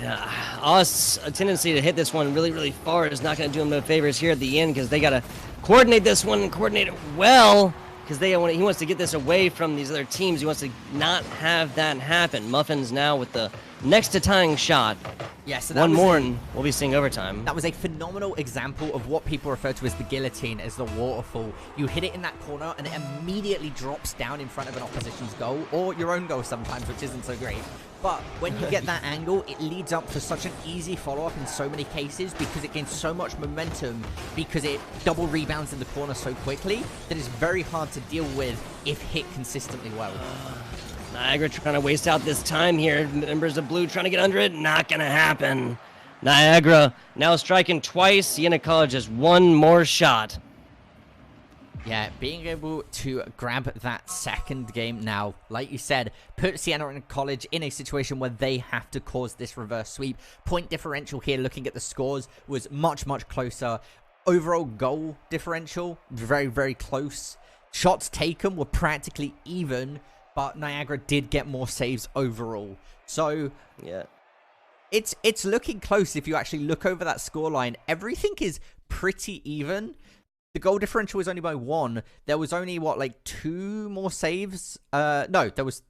Yeah, Ost's a tendency to hit this one really, really far is not going to do him no favors here at the end, because they got to coordinate this one and coordinate it well, because he wants to get this away from these other teams. He wants to not have that happen. Muffins now with the next to tying shot. Yeah, so one more and we'll be seeing overtime. That was a phenomenal example of what people refer to as the guillotine, as the waterfall. You hit it in that corner and it immediately drops down in front of an opposition's goal, or your own goal sometimes, which isn't so great. But when you get that angle, it leads up to such an easy follow-up in so many cases, because it gains so much momentum, because it double rebounds in the corner so quickly that it's very hard to deal with if hit consistently well. Niagara trying to waste out this time here. Members of Blue trying to get under it. Not going to happen. Niagara now striking twice. Siena College has one more shot. Yeah, being able to grab that second game now, like you said, put Siena College in a situation where they have to cause this reverse sweep. Point differential here, looking at the scores, was much, much closer. Overall goal differential, very, very close. Shots taken were practically even, but Niagara did get more saves overall. So, yeah, it's looking close if you actually look over that scoreline. Everything is pretty even. The goal differential was only by 1. There was only, what, like 2 more saves? No, there was...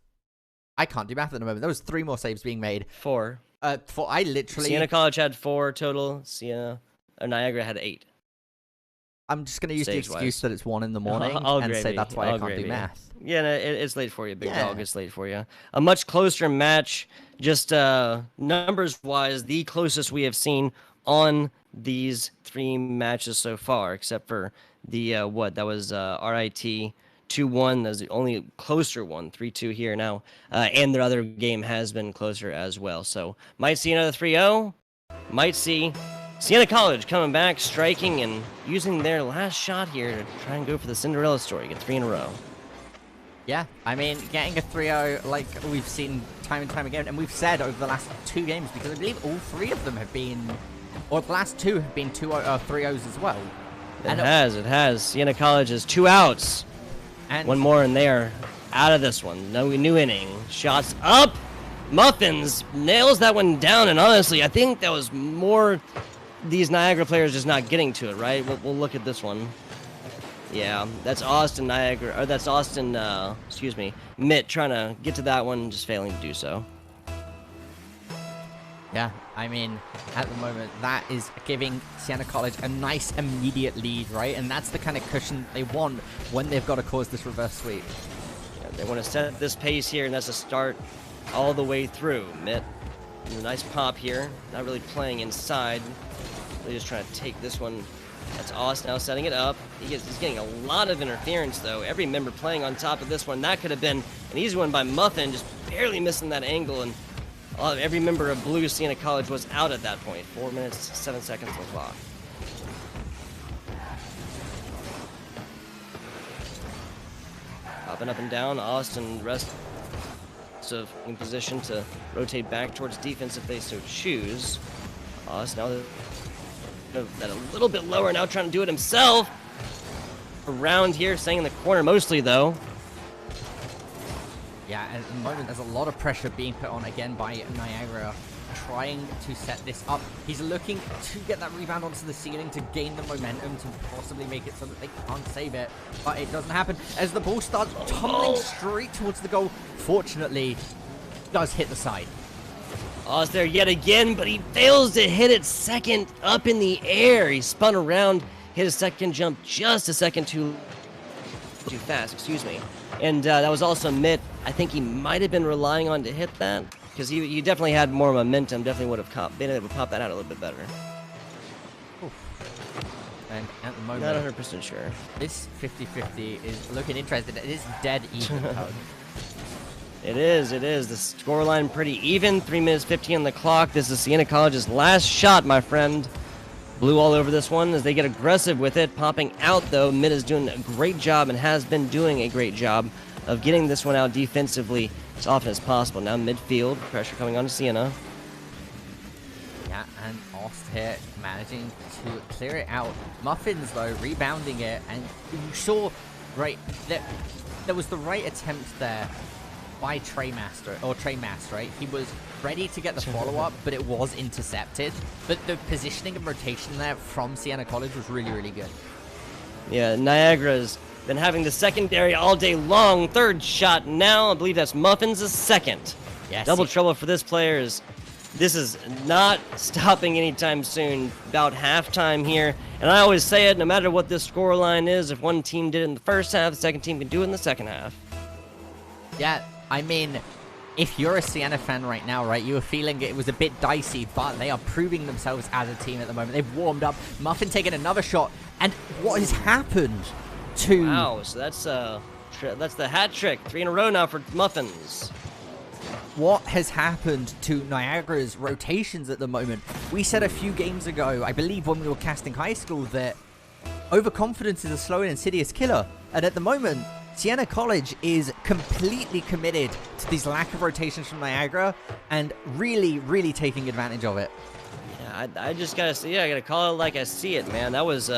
I can't do math at the moment. There was 3 more saves being made. 4. I literally... Siena College had 4 total. Niagara had 8. I'm just going to use the excuse that it's 1 in the morning and say that's why I can't do math. Yeah, no, it's late for you, big dog. It's late for you. A much closer match, just numbers-wise, the closest we have seen on these 3 matches so far, except for the, that was RIT 2-1. That was the only closer one, 3-2 here now. And their other game has been closer as well. So, might see another 3-0. Might see Siena College coming back, striking, and using their last shot here to try and go for the Cinderella story, get 3 in a row. Yeah, I mean, getting a 3-0 like we've seen time and time again, and we've said over the last 2 games, because I believe all 3 of them have been, or the last 2 have been 3-0s as well. It has. Siena College has 2 outs. And 1 more, and they are out of this one. No new inning. Shots up. Muffins nails that one down, and honestly, I think that was more these Niagara players just not getting to it, right? We'll look at this one. Yeah, that's Austin Niagara, or that's Austin, Mitt trying to get to that one, just failing to do so. Yeah, I mean, at the moment, that is giving Siena College a nice immediate lead, right? And that's the kind of cushion they want when they've got to cause this reverse sweep. Yeah, they want to set this pace here, and that's a start all the way through. Mitt, a nice pop here, not really playing inside. They're just trying to take this one. That's Ost now setting it up. He's getting a lot of interference, though. Every member playing on top of this one. That could have been an easy one by Muffin, just barely missing that angle. And every member of Blue Siena College was out at that point. 4 minutes, 7 seconds on the clock. Popping up and down. Austin rest of in position to rotate back towards defense if they so choose. Ost now that a little bit lower, now trying to do it himself. Around here, staying in the corner mostly, though. Yeah, at the moment, there's a lot of pressure being put on again by Niagara, trying to set this up. He's looking to get that rebound onto the ceiling to gain the momentum to possibly make it so that they can't save it. But it doesn't happen as the ball starts tumbling straight towards the goal. Fortunately, it does hit the side. Oz there yet again, but he fails to hit it second up in the air. He spun around, hit his second jump just a second too fast, excuse me. And that was also Mitt. I think he might have been relying on to hit that, because he definitely had more momentum, definitely would have been able to pop that out a little bit better. Oof. And at the moment, not 100% sure. This 50-50 is looking interesting. It is dead even, though. It is. The scoreline pretty even. 3 minutes 15 on the clock. This is Siena College's last shot, my friend. Blue all over this one as they get aggressive with it. Popping out, though. Mid is doing a great job and has been doing a great job of getting this one out defensively as often as possible. Now midfield, pressure coming on to Sienna. Yeah, and Ost here managing to clear it out. Muffins, though, rebounding it. And you saw, right, that there was the right attempt there by Trey Master, right? He was ready to get the follow-up, but it was intercepted. But the positioning and rotation there from Siena College was really, really good. Yeah, Niagara's been having the secondary all day long. Third shot now. I believe that's Muffins' second. Yes. Double trouble for this player. This is not stopping anytime soon. About halftime here. And I always say it, no matter what this scoreline is, if one team did it in the first half, the second team can do it in the second half. Yeah, I mean, if you're a Siena fan right now, right, you were feeling it was a bit dicey, but they are proving themselves as a team at the moment. They've warmed up. Muffin taking another shot. And what has happened to... Wow, so that's the hat trick. 3 in a row now for Muffins. What has happened to Niagara's rotations at the moment? We said a few games ago, I believe when we were casting high school, that overconfidence is a slow and insidious killer. And at the moment, Siena College is completely committed to these lack of rotations from Niagara and really, really taking advantage of it. Yeah, I just gotta see. I gotta call it like I see it, man. That was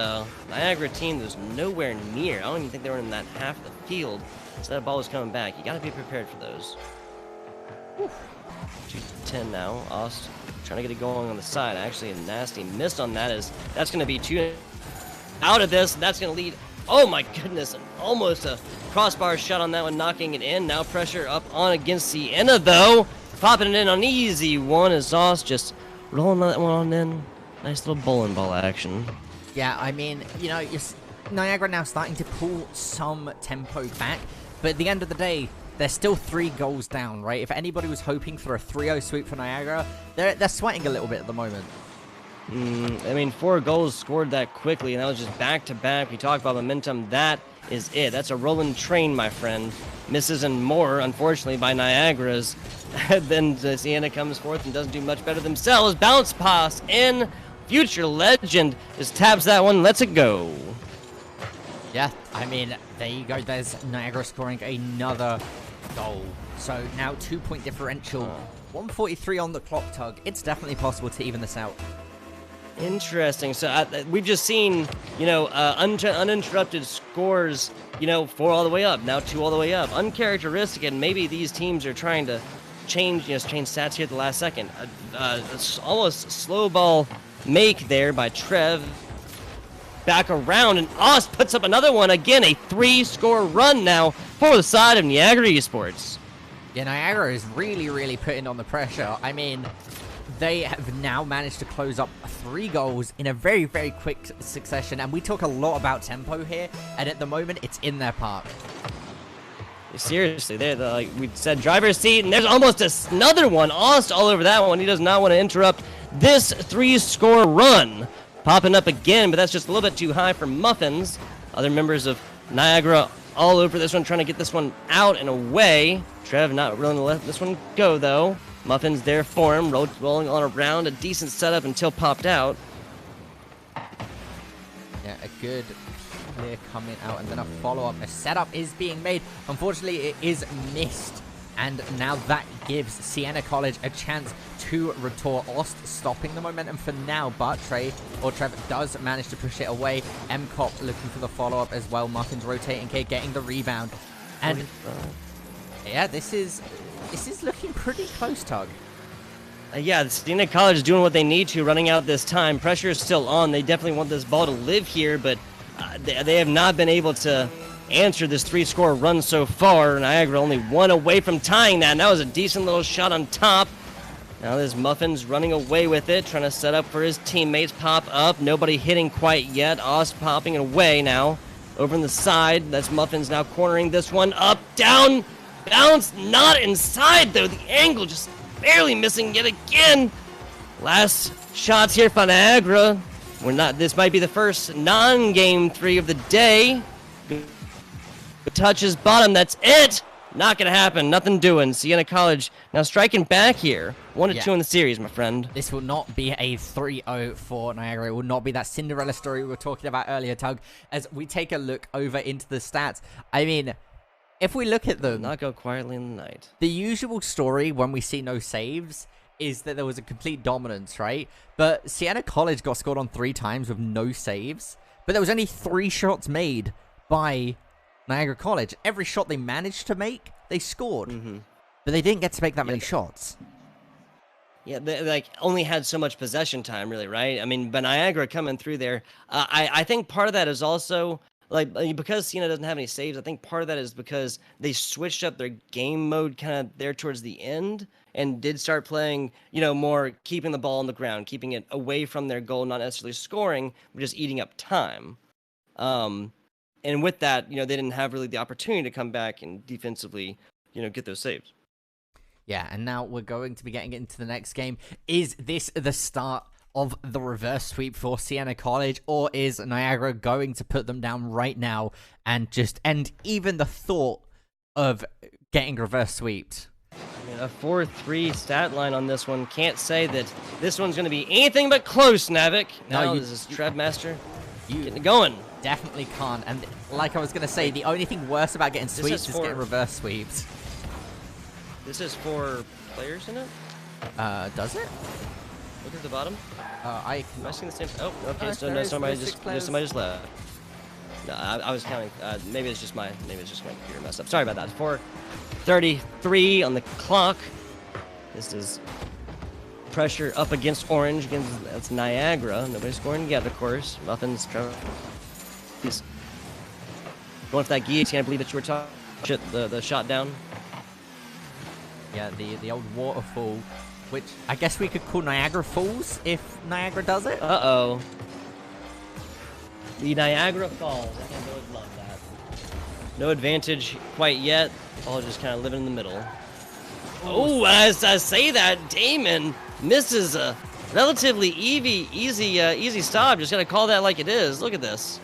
Niagara team that was nowhere near. I don't even think they were in that half of the field. So that ball was coming back. You gotta be prepared for those. 2-10 now. Ost trying to get it going on the side. Actually, a nasty miss on that. That's gonna be 2 out of this. That's gonna lead. Oh my goodness! Almost a crossbar shot on that one, knocking it in. Now pressure up on against Sienna, though. Popping it in on easy one as Ost just rolling that one on in. Nice little bowling ball action. Yeah, I mean, you know, Niagara now starting to pull some tempo back. But at the end of the day, they're still 3 goals down, right? If anybody was hoping for a 3-0 sweep for Niagara, they're sweating a little bit at the moment. I mean, 4 goals scored that quickly, and that was just back-to-back. We talked about momentum. That is it. That's a rolling train, my friend. Misses and more, unfortunately, by Niagara's. Then Sienna comes forth and doesn't do much better themselves. Bounce pass in. Future legend just taps that one, lets it go. Yeah, I mean, there you go. There's Niagara scoring another goal. So now 2-point differential. 1:43 on the clock, Tug. It's definitely possible to even this out. Interesting. So we've just seen, you know, uninterrupted scores, you know, 4 all the way up, now 2 all the way up. Uncharacteristic, and maybe these teams are trying to change stats here at the last second. Almost slow ball make there by Trev. Back around, and Ost puts up another one. Again, a 3-score run now for the side of Niagara Esports. Yeah, Niagara is really, really putting on the pressure. I mean, they have now managed to close up 3 goals in a very, very quick succession. And we talk a lot about tempo here, and at the moment, it's in their park. Seriously, they're like we said, driver's seat, and there's almost another one. Ost all over that one. He does not want to interrupt this 3-score run. Popping up again, but that's just a little bit too high for Muffins. Other members of Niagara all over this one, trying to get this one out and away. Trev not willing to let this one go, though. Muffins there for him, rolling on around. A decent setup until popped out. Yeah, a good clear coming out, and then a follow-up. A setup is being made. Unfortunately, it is missed. And now that gives Siena College a chance to retort. Ost stopping the momentum for now, but Trev does manage to push it away. MCOP looking for the follow-up as well. Muffins rotating here, getting the rebound. And yeah, this is looking pretty close, Tug. Yeah, Siena College is doing what they need to, running out this time. Pressure is still on. They definitely want this ball to live here, but they have not been able to answer this 3-score run so far. Niagara only 1 away from tying that. And that was a decent little shot on top. Now there's Muffins running away with it, trying to set up for his teammates. Pop up. Nobody hitting quite yet. Ost popping it away now. Over on the side. That's Muffins now cornering this one. Up, down, bounce. Not inside, though. The angle just barely missing yet again. Last shots here for Niagara. This might be the first non-game 3 of the day. Touches bottom, that's it. Not gonna happen. Nothing doing. Siena College now striking back here. 1-2 in the series, my friend. This will not be a 3-0 for Niagara. It will not be that Cinderella story we were talking about earlier, Tug. As we take a look over into the stats, I mean, if we look at them, Not go quietly in the night. the usual story when we see no saves is that there was a complete dominance, right? But Siena College got scored on 3 times with no saves, but there was only 3 shots made by Niagara College. Every shot they managed to make, they scored. But they didn't get to make that many shots. Yeah, they like only had so much possession time, really, right? I mean, but Niagara coming through there. I think part of that is also like because Siena doesn't have any saves. I think part of that is because they switched up their game mode kind of there towards the end and did start playing, more keeping the ball on the ground, keeping it away from their goal, not necessarily scoring, but just eating up time. And with that, they didn't have really the opportunity to come back and defensively, get those saves. Yeah, and now we're going to be getting into the next game. Is this the start of the reverse sweep for Siena College, or is Niagara going to put them down right now and just end even the thought of getting reverse sweeped? I mean, a 4-3 stat line on this one. Can't say that this one's going to be anything but close, Navik. Now this is Trebmaster getting it going. Definitely can't. And like I was going to say, the only thing worse about getting sweeps is getting reverse sweeps. This is 4 players in it? Does it? Look at the bottom. Am I seeing the same? Oh, okay. So somebody just left. No, I was counting. Maybe it's just my computer messed up. Sorry about that. 4:33 on the clock. This is pressure up against Orange. That's Niagara. Nobody's scoring yet, of course. Muffins. He's going for that guillotine. I believe that you were talking. The shot down. Yeah, the old waterfall, which I guess we could call Niagara Falls if Niagara does it. Uh-oh. The Niagara Falls. I think I would love that. No advantage quite yet. All just kind of living in the middle. Oh, as I say that, Damon misses a relatively easy stop. Just gotta call that like it is. Look at this.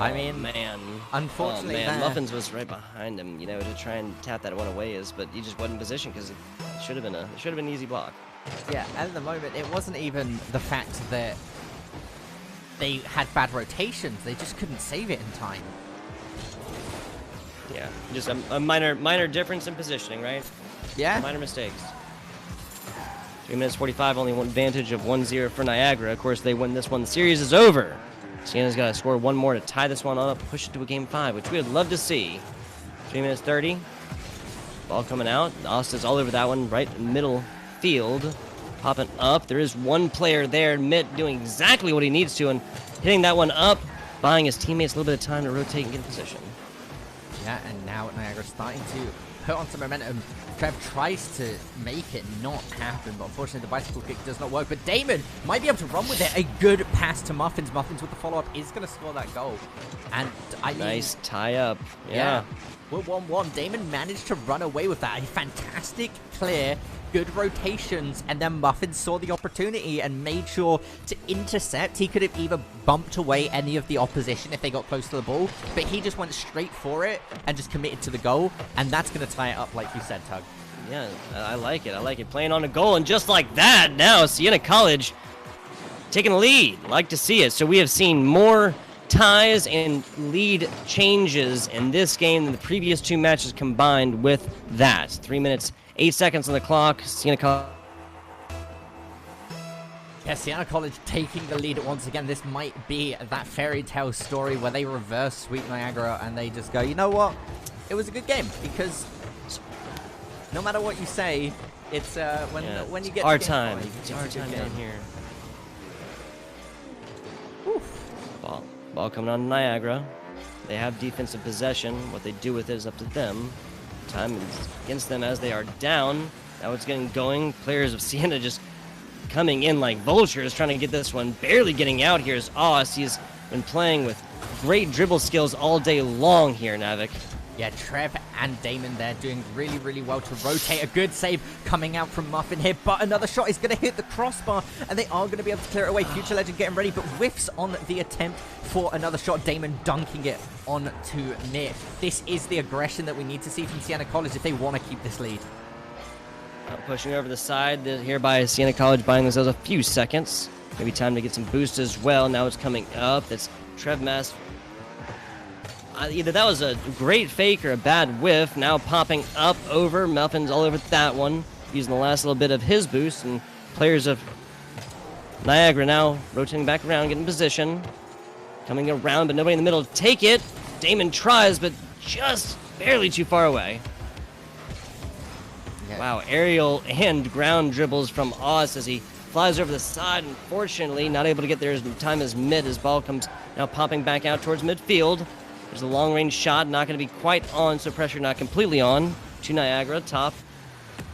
I mean, man. Unfortunately, Muffins was right behind him, to try and tap that one away but he just wasn't in position because it should have been an easy block. Yeah, at the moment, it wasn't even the fact that they had bad rotations; they just couldn't save it in time. Yeah, just a minor difference in positioning, right? Yeah. Minor mistakes. 3 minutes 45, only one advantage of 1-0 for Niagara. Of course, they win this one. The series is over. Siena's got to score one more to tie this one up, push it to a game 5, which we would love to see. 3 minutes 30. Ball coming out. Austin's all over that one, right middle field. Popping up. There is one player there, Mitt, doing exactly what he needs to and hitting that one up, buying his teammates a little bit of time to rotate and get in position. Yeah, and now Niagara's starting to put on some momentum. Trev tries to make it not happen, but unfortunately the bicycle kick does not work. But Damon might be able to run with it. A good pass to Muffins. Muffins with the follow-up is going to score that goal. And I mean, nice tie-up. Yeah. We're 1-1. Damon managed to run away with that. A fantastic clear, good rotations, and then Muffins saw the opportunity and made sure to intercept. He could have either bumped away any of the opposition if they got close to the ball, but he just went straight for it and just committed to the goal, and that's going to tie it up like you said, Tug. Yeah, I like it. I like it. Playing on a goal, and just like that, now Siena College taking the lead. Like to see it. So we have seen more ties and lead changes in this game than the previous 2 matches combined with that. 3 minutes, 8 seconds on the clock. Siena College. Yeah, Siena College taking the lead once again. This might be that fairy tale story where they reverse sweep Niagara and they just go, you know what? It was a good game because no matter what you say, it's when you get our to time. 5, It's our time down here. Oof. Ball coming on to Niagara. They have defensive possession. What they do with it is up to them. Time is against them as they are down. Now it's getting going. Players of Siena just coming in like vultures, trying to get this one. Barely getting out here is Oz. He's been playing with great dribble skills all day long here, Navik. Yeah, Trev and Damon there doing really, really well to rotate. A good save coming out from Muffin here, but another shot is going to hit the crossbar, and they are going to be able to clear it away. Future Legend getting ready, but whiffs on the attempt for another shot. Damon dunking it onto Mir. This is the aggression that we need to see from Siena College if they want to keep this lead. Pushing over the side here by Siena College, buying themselves a few seconds. Maybe time to get some boost as well. Now it's coming up. It's Trev Mass. Either that was a great fake or a bad whiff. Now popping up over. Muffin's all over that one. Using the last little bit of his boost. And players of Niagara now rotating back around, getting position. Coming around, but nobody in the middle to take it. Damon tries, but just barely too far away. Yeah. Wow, aerial and ground dribbles from Oz as he flies over the side. Unfortunately, not able to get there as time as mid. As ball comes now popping back out towards midfield. There's a long-range shot, not going to be quite on, so pressure not completely on. To Niagara, top.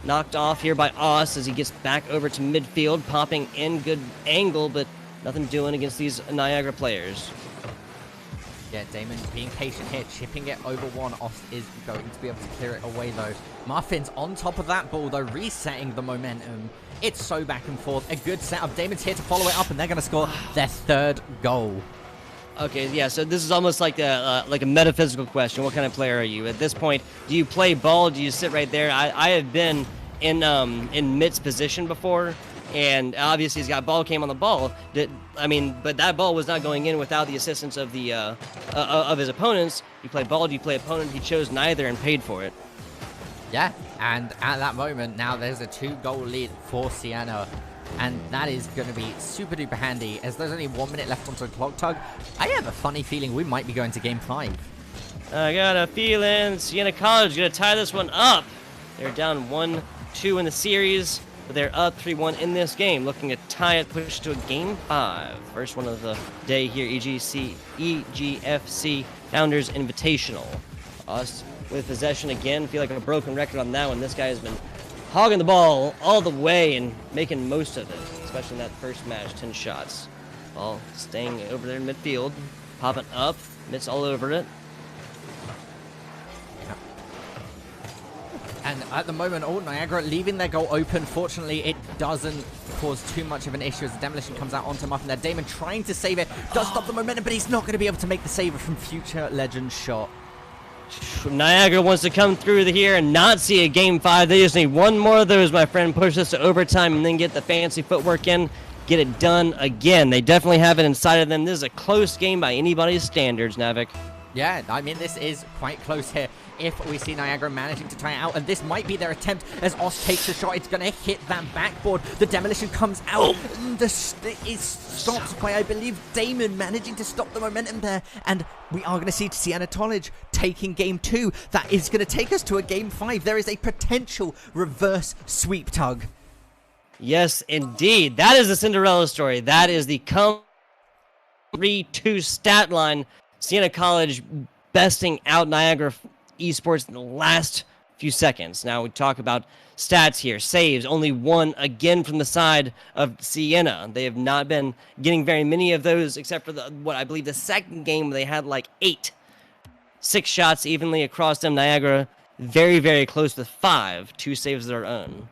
Knocked off here by Oz as he gets back over to midfield, popping in, good angle, but nothing doing against these Niagara players. Yeah, Damon being patient here, chipping it over one. Oz is going to be able to clear it away, though. Muffin's on top of that ball, though, resetting the momentum. It's so back and forth. A good setup. Damon's here to follow it up, and they're going to score their third goal. Okay, yeah, so this is almost like a metaphysical question. What kind of player are you? At this point, do you play ball? Do you sit right there? I have been in Mitt's position before, and obviously he's got ball cam on the ball. But that ball was not going in without the assistance of the of his opponents. You play ball, do you play opponent? He chose neither and paid for it. Yeah, and at that moment, now there's a 2-goal lead for Siena. And that is going to be super duper handy as there's only 1 minute left onto the clock, Tug. I have a funny feeling we might be going to game 5. I got a feeling Siena College is going to tie this one up. They're down 1-2 in the series, but they're up 3-1 in this game. Looking to tie it, push to a game 5. First one of the day here, EGFC Founders Invitational. Us with possession again. Feel like a broken record on that one. This guy has been hogging the ball all the way and making most of it, especially in that first match, 10 shots. Ball staying over there in midfield, popping up, Mitt's all over it. And at the moment, Niagara leaving their goal open. Fortunately, it doesn't cause too much of an issue as the demolition comes out onto Muffin there. Damon trying to save it, does stop the momentum, but he's not going to be able to make the save from Future Legend's shot. Niagara wants to come through here and not see a game 5. They just need one more of those, my friend. Push this to overtime and then get the fancy footwork in. Get it done again. They definitely have it inside of them. This is a close game by anybody's standards, Navik. Yeah, I mean, this is quite close here. If we see Niagara managing to tie it out, and this might be their attempt as Oz takes a shot, it's going to hit that backboard. The demolition comes out. It is stopped by, I believe, Damon managing to stop the momentum there. And we are going to see Siena College taking game 2. That is going to take us to a game 5. There is a potential reverse sweep, Tug. Yes, indeed. That is the Cinderella story. That is the 3-2 stat line. Siena College besting out Niagara Esports in the last few seconds. Now we talk about stats here. Saves, only 1 again from the side of Siena. They have not been getting very many of those except for I believe the second game where they had like 8. 6 shots evenly across them. Niagara very, very close with 5. 2 saves of their own.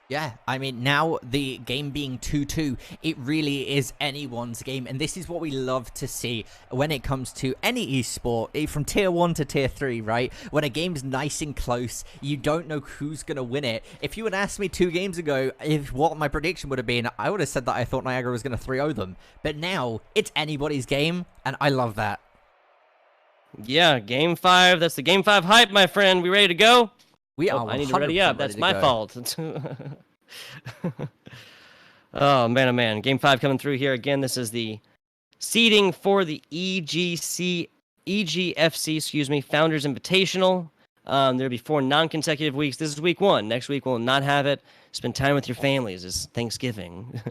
Yeah, I mean, now the game being 2-2, it really is anyone's game. And this is what we love to see when it comes to any esport, from tier 1 to tier 3, right? When a game's nice and close, you don't know who's going to win it. If you had asked me 2 games ago what my prediction would have been, I would have said that I thought Niagara was going to 3-0 them. But now, it's anybody's game, and I love that. Yeah, game 5. That's the game 5 hype, my friend. We ready to go? We are. I need to ready up. That's my fault. Oh man. Game 5 coming through here again. This is the seeding for the EGFC, Founders Invitational. There'll be 4 non-consecutive weeks. This is week 1. Next week we'll not have it. Spend time with your families. It's Thanksgiving.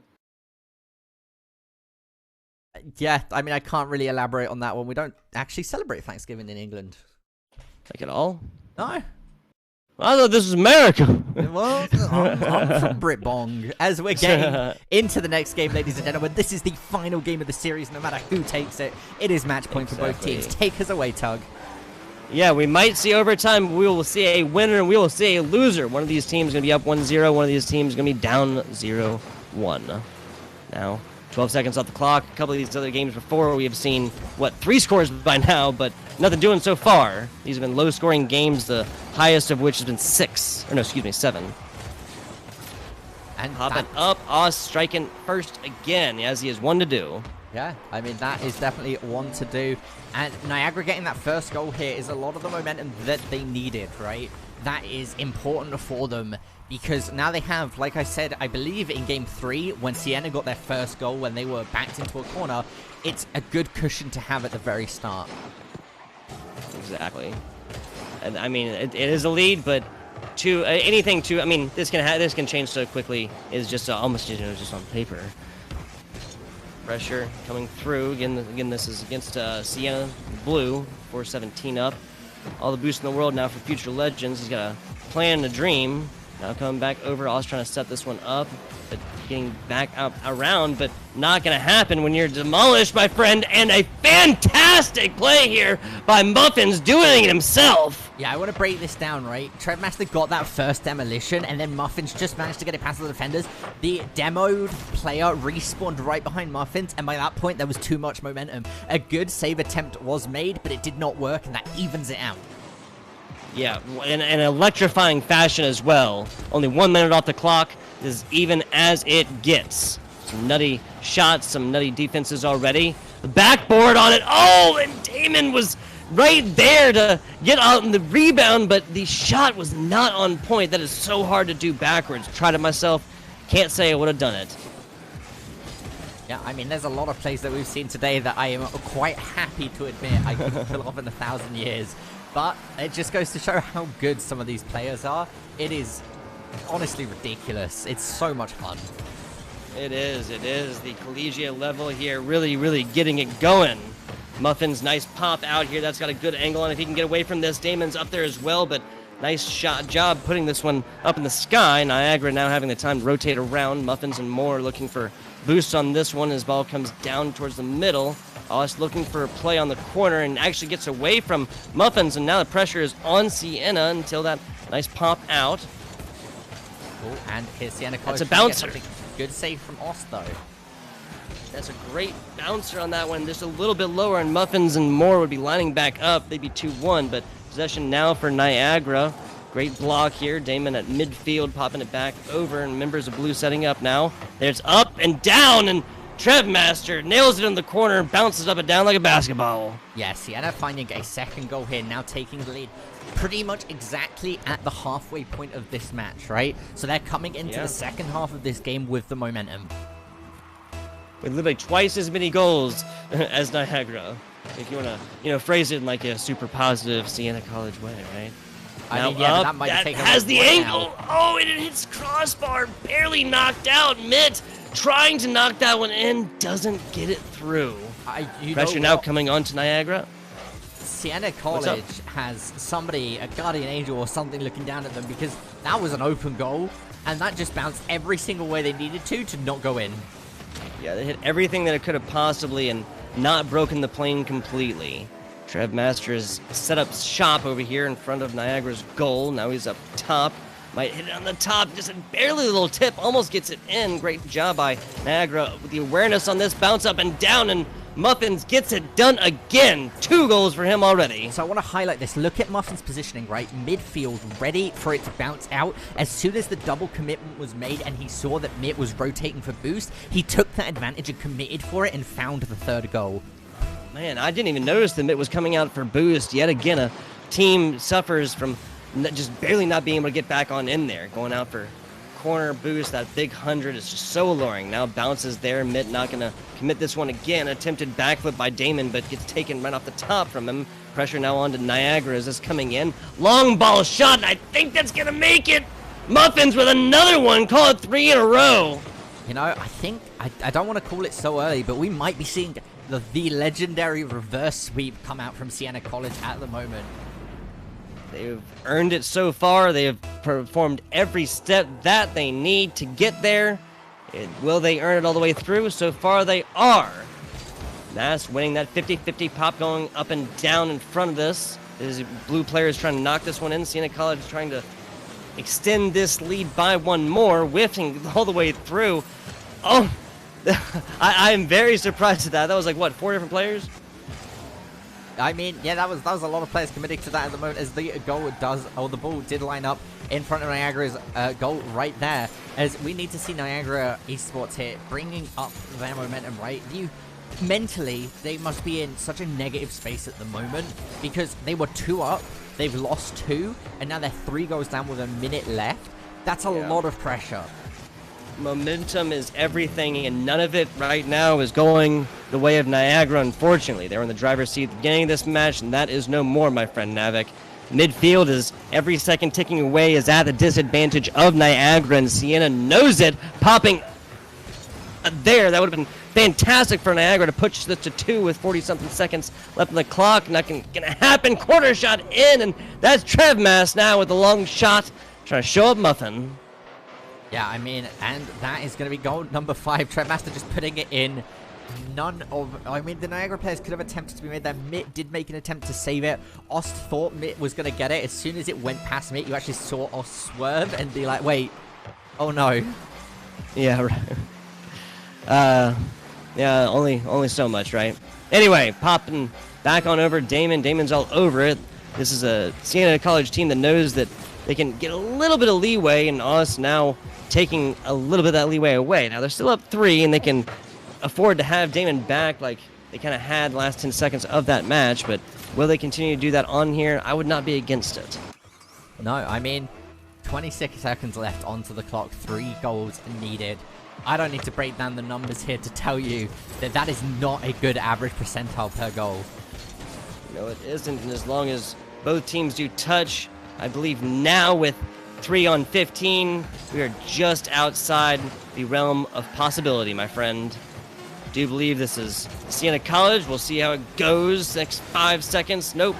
Yeah, I mean, I can't really elaborate on that one. We don't actually celebrate Thanksgiving in England. Like at all? No. I thought this was America. Well, I'm from Britbong. As we're getting into the next game, ladies and gentlemen, this is the final game of the series. No matter who takes it, it is match point for both teams. Take us away, Tug. Yeah, we might see overtime. We will see a winner and we will see a loser. One of these teams is going to be up 1-0. One of these teams is going to be down 0-1. Now, 12 seconds off the clock. A couple of these other games before, we have seen, 3 scores by now, but nothing doing so far. These have been low-scoring games, the highest of which has been 7. And Popping up, Oz striking first again, as he has one to do. Yeah, I mean, that is definitely one to do. And Niagara getting that first goal here is a lot of the momentum that they needed, right? That is important for them because now they have, like I said, I believe in Game 3, when Siena got their first goal, when they were backed into a corner, it's a good cushion to have at the very start. Exactly. And I mean, it is a lead, but anything I mean, this can change so quickly. Is just almost just on paper. Pressure coming through. Again, this is against Siena Blue. 4-17 up. All the boost in the world now for future legends. He's got a plan, a dream. Now coming back over. Oz trying to set this one up, but getting back up around, but not going to happen when you're demolished, my friend. And a fantastic play here by Muffins, doing it himself. Yeah, I want to break this down, right? Trevmaster got that first demolition, and then Muffins just managed to get it past the defenders. The demoed player respawned right behind Muffins, and by that point, there was too much momentum. A good save attempt was made, but it did not work, and that evens it out. Yeah, in an electrifying fashion as well. Only 1 minute off the clock. This is even as it gets. Some nutty shots, some nutty defenses already. The backboard on it. Oh, and Damon was right there to get out in the rebound, but the shot was not on point. That is so hard to do backwards. Tried it myself. Can't say I would have done it. Yeah, I mean, there's a lot of plays that we've seen today that I am quite happy to admit I couldn't pull off in 1,000 years. But it just goes to show how good some of these players are. It is honestly ridiculous. It's so much fun. It is. The collegiate level here really, really getting it going. Muffin's nice pop out here. That's got a good angle on it. If he can get away from this, Damon's up there as well, but nice job putting this one up in the sky. Niagara now having the time to rotate around. Muffins and Moore looking for boosts on this one as ball comes down towards the middle. Us looking for a play on the corner and actually gets away from Muffins, and now the pressure is on Siena until that nice pop out. Oh, and here's Siena College. That's a bouncer. Good save from Oss, though. That's a great bouncer on that one. Just a little bit lower, and Muffins and Moore would be lining back up. They'd be 2-1, but possession now for Niagara. Great block here. Damon at midfield, popping it back over, and members of Blue setting up now. There's up and down, and Trevmaster nails it in the corner and bounces up and down like a basketball. Yeah, Siena finding a second goal here, now taking the lead pretty much exactly at the halfway point of this match, right? So they're coming into the second half of this game with the momentum. With literally twice as many goals as Niagara. If you want to, phrase it in like a super positive Siena College way, right? I mean, yeah, but that might take has the angle. Out. Oh, and it hits crossbar, barely knocked out. Mitt trying to knock that one in, doesn't get it through. Pressure now coming on to Niagara. Siena College has somebody, a guardian angel or something, looking down at them because that was an open goal, and that just bounced every single way they needed to not go in. Yeah, they hit everything that it could have possibly and not broken the plane completely. Trevmaster has set up shop over here in front of Niagara's goal. Now he's up top. Might hit it on the top. Just a barely little tip. Almost gets it in. Great job by Niagara with the awareness on this. Bounce up and down, and Muffins gets it done again. 2 goals for him already. So I want to highlight this. Look at Muffins' positioning, right? Midfield, ready for it to bounce out. As soon as the double commitment was made and he saw that Mitt was rotating for boost, he took that advantage and committed for it and found the 3rd goal. Man, I didn't even notice that Mitt was coming out for boost. Yet again, a team suffers from just barely not being able to get back on in there. Going out for corner boost, that big 100 is just so alluring. Now bounces there. Mitt not going to commit this one again. Attempted backflip by Damon, but gets taken right off the top from him. Pressure now on to Niagara as this coming in. Long ball shot, and I think that's going to make it. Muffins with another one. Call it 3 in a row. You know, I think, I don't want to call it so early, but we might be seeing the legendary reverse sweep come out from Siena College at the moment. They've earned it so far. They have performed every step that they need to get there. Will they earn it all the way through? So far, they are. Mass winning that 50-50 pop, going up and down in front of this. There's blue players trying to knock this one in. Siena College trying to extend this lead by one more, whiffing all the way through. Oh, I am very surprised at that. That was like, what, 4 different players? I mean, yeah, that was a lot of players committing to that at the moment, as the goal does, or the ball did line up in front of Niagara's goal right there, as we need to see Niagara Esports here bringing up their momentum, right? Mentally, they must be in such a negative space at the moment, because they were 2 up, they've lost 2, and now they're 3 goals down with a minute left. That's a lot of pressure. Momentum is everything, and none of it right now is going the way of Niagara, unfortunately. They were in the driver's seat at the beginning of this match, and that is no more, my friend Navik. Midfield is every second ticking away is at the disadvantage of Niagara, and Siena knows it, popping there. That would have been fantastic for Niagara to push this to 2 with 40-something seconds left on the clock. Not gonna happen. Corner shot in, and that's Trev Mass now with a long shot, trying to show up Muffin. Yeah, I mean, and that is going to be goal number 5. Trev Master just putting it in. I mean, the Niagara players could have attempted to be made there. Mitt did make an attempt to save it. Ost thought Mitt was going to get it. As soon as it went past Mitt, you actually saw Ost swerve and be like, wait, oh no. Yeah, right. Yeah, only so much, right? Anyway, popping back on over Damon. Damon's all over it. This is a Siena College team that knows that they can get a little bit of leeway, and Ost now taking a little bit of that leeway away. Now, they're still up 3, and they can afford to have Damon back like they kind of had the last 10 seconds of that match, but will they continue to do that on here? I would not be against it. No, I mean, 26 seconds left onto the clock, 3 goals needed. I don't need to break down the numbers here to tell you that that is not a good average percentile per goal. No, it isn't, and as long as both teams do touch, I believe now with 3 on 15, we are just outside the realm of possibility, my friend. I do believe this is Siena College. We'll see how it goes next 5 seconds. Nope,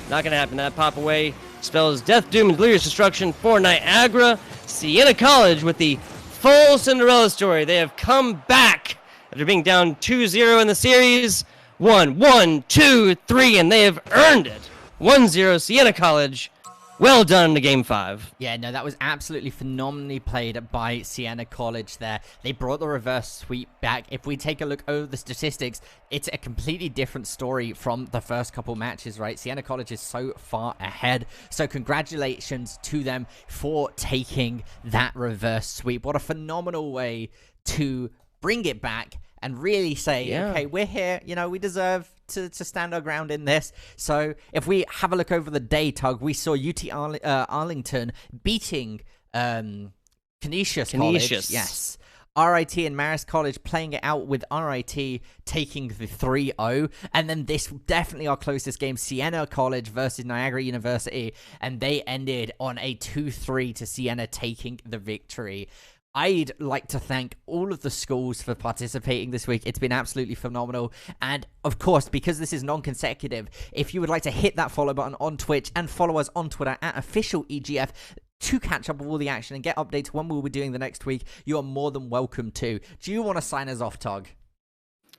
not going to happen. That pop away spells death, doom, and delirious destruction for Niagara. Siena College with the full Cinderella story. They have come back after being down 2-0 in the series. 1, 2, 3, and they have earned it. 1-0 Siena College. Well done to Game 5. Yeah, no, that was absolutely phenomenally played by Siena College there. They brought the reverse sweep back. If we take a look over the statistics, it's a completely different story from the first couple matches, right? Siena College is so far ahead. So congratulations to them for taking that reverse sweep. What a phenomenal way to bring it back and really say, okay, we're here, you know, we deserve to stand our ground in this. So if we have a look over the day, Tug, we saw UT Arlington beating Canisius College. Yes. RIT and Marist College playing it out with RIT taking the 3-0. And then this definitely our closest game, Siena College versus Niagara University. And they ended on a 2-3 to Siena taking the victory. I'd like to thank all of the schools for participating this week. It's been absolutely phenomenal. And of course, because this is non-consecutive, if you would like to hit that follow button on Twitch and follow us on Twitter at @officialegf to catch up with all the action and get updates when we'll be doing the next week, you are more than welcome to. Do you want to sign us off, Tug?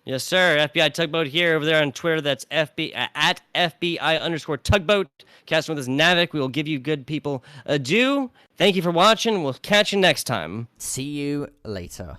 Yes, sir. FBI Tugboat here. Over there on Twitter, that's at FBI_Tugboat. Casting with us, Navik. We will give you good people adieu. Thank you for watching. We'll catch you next time. See you later.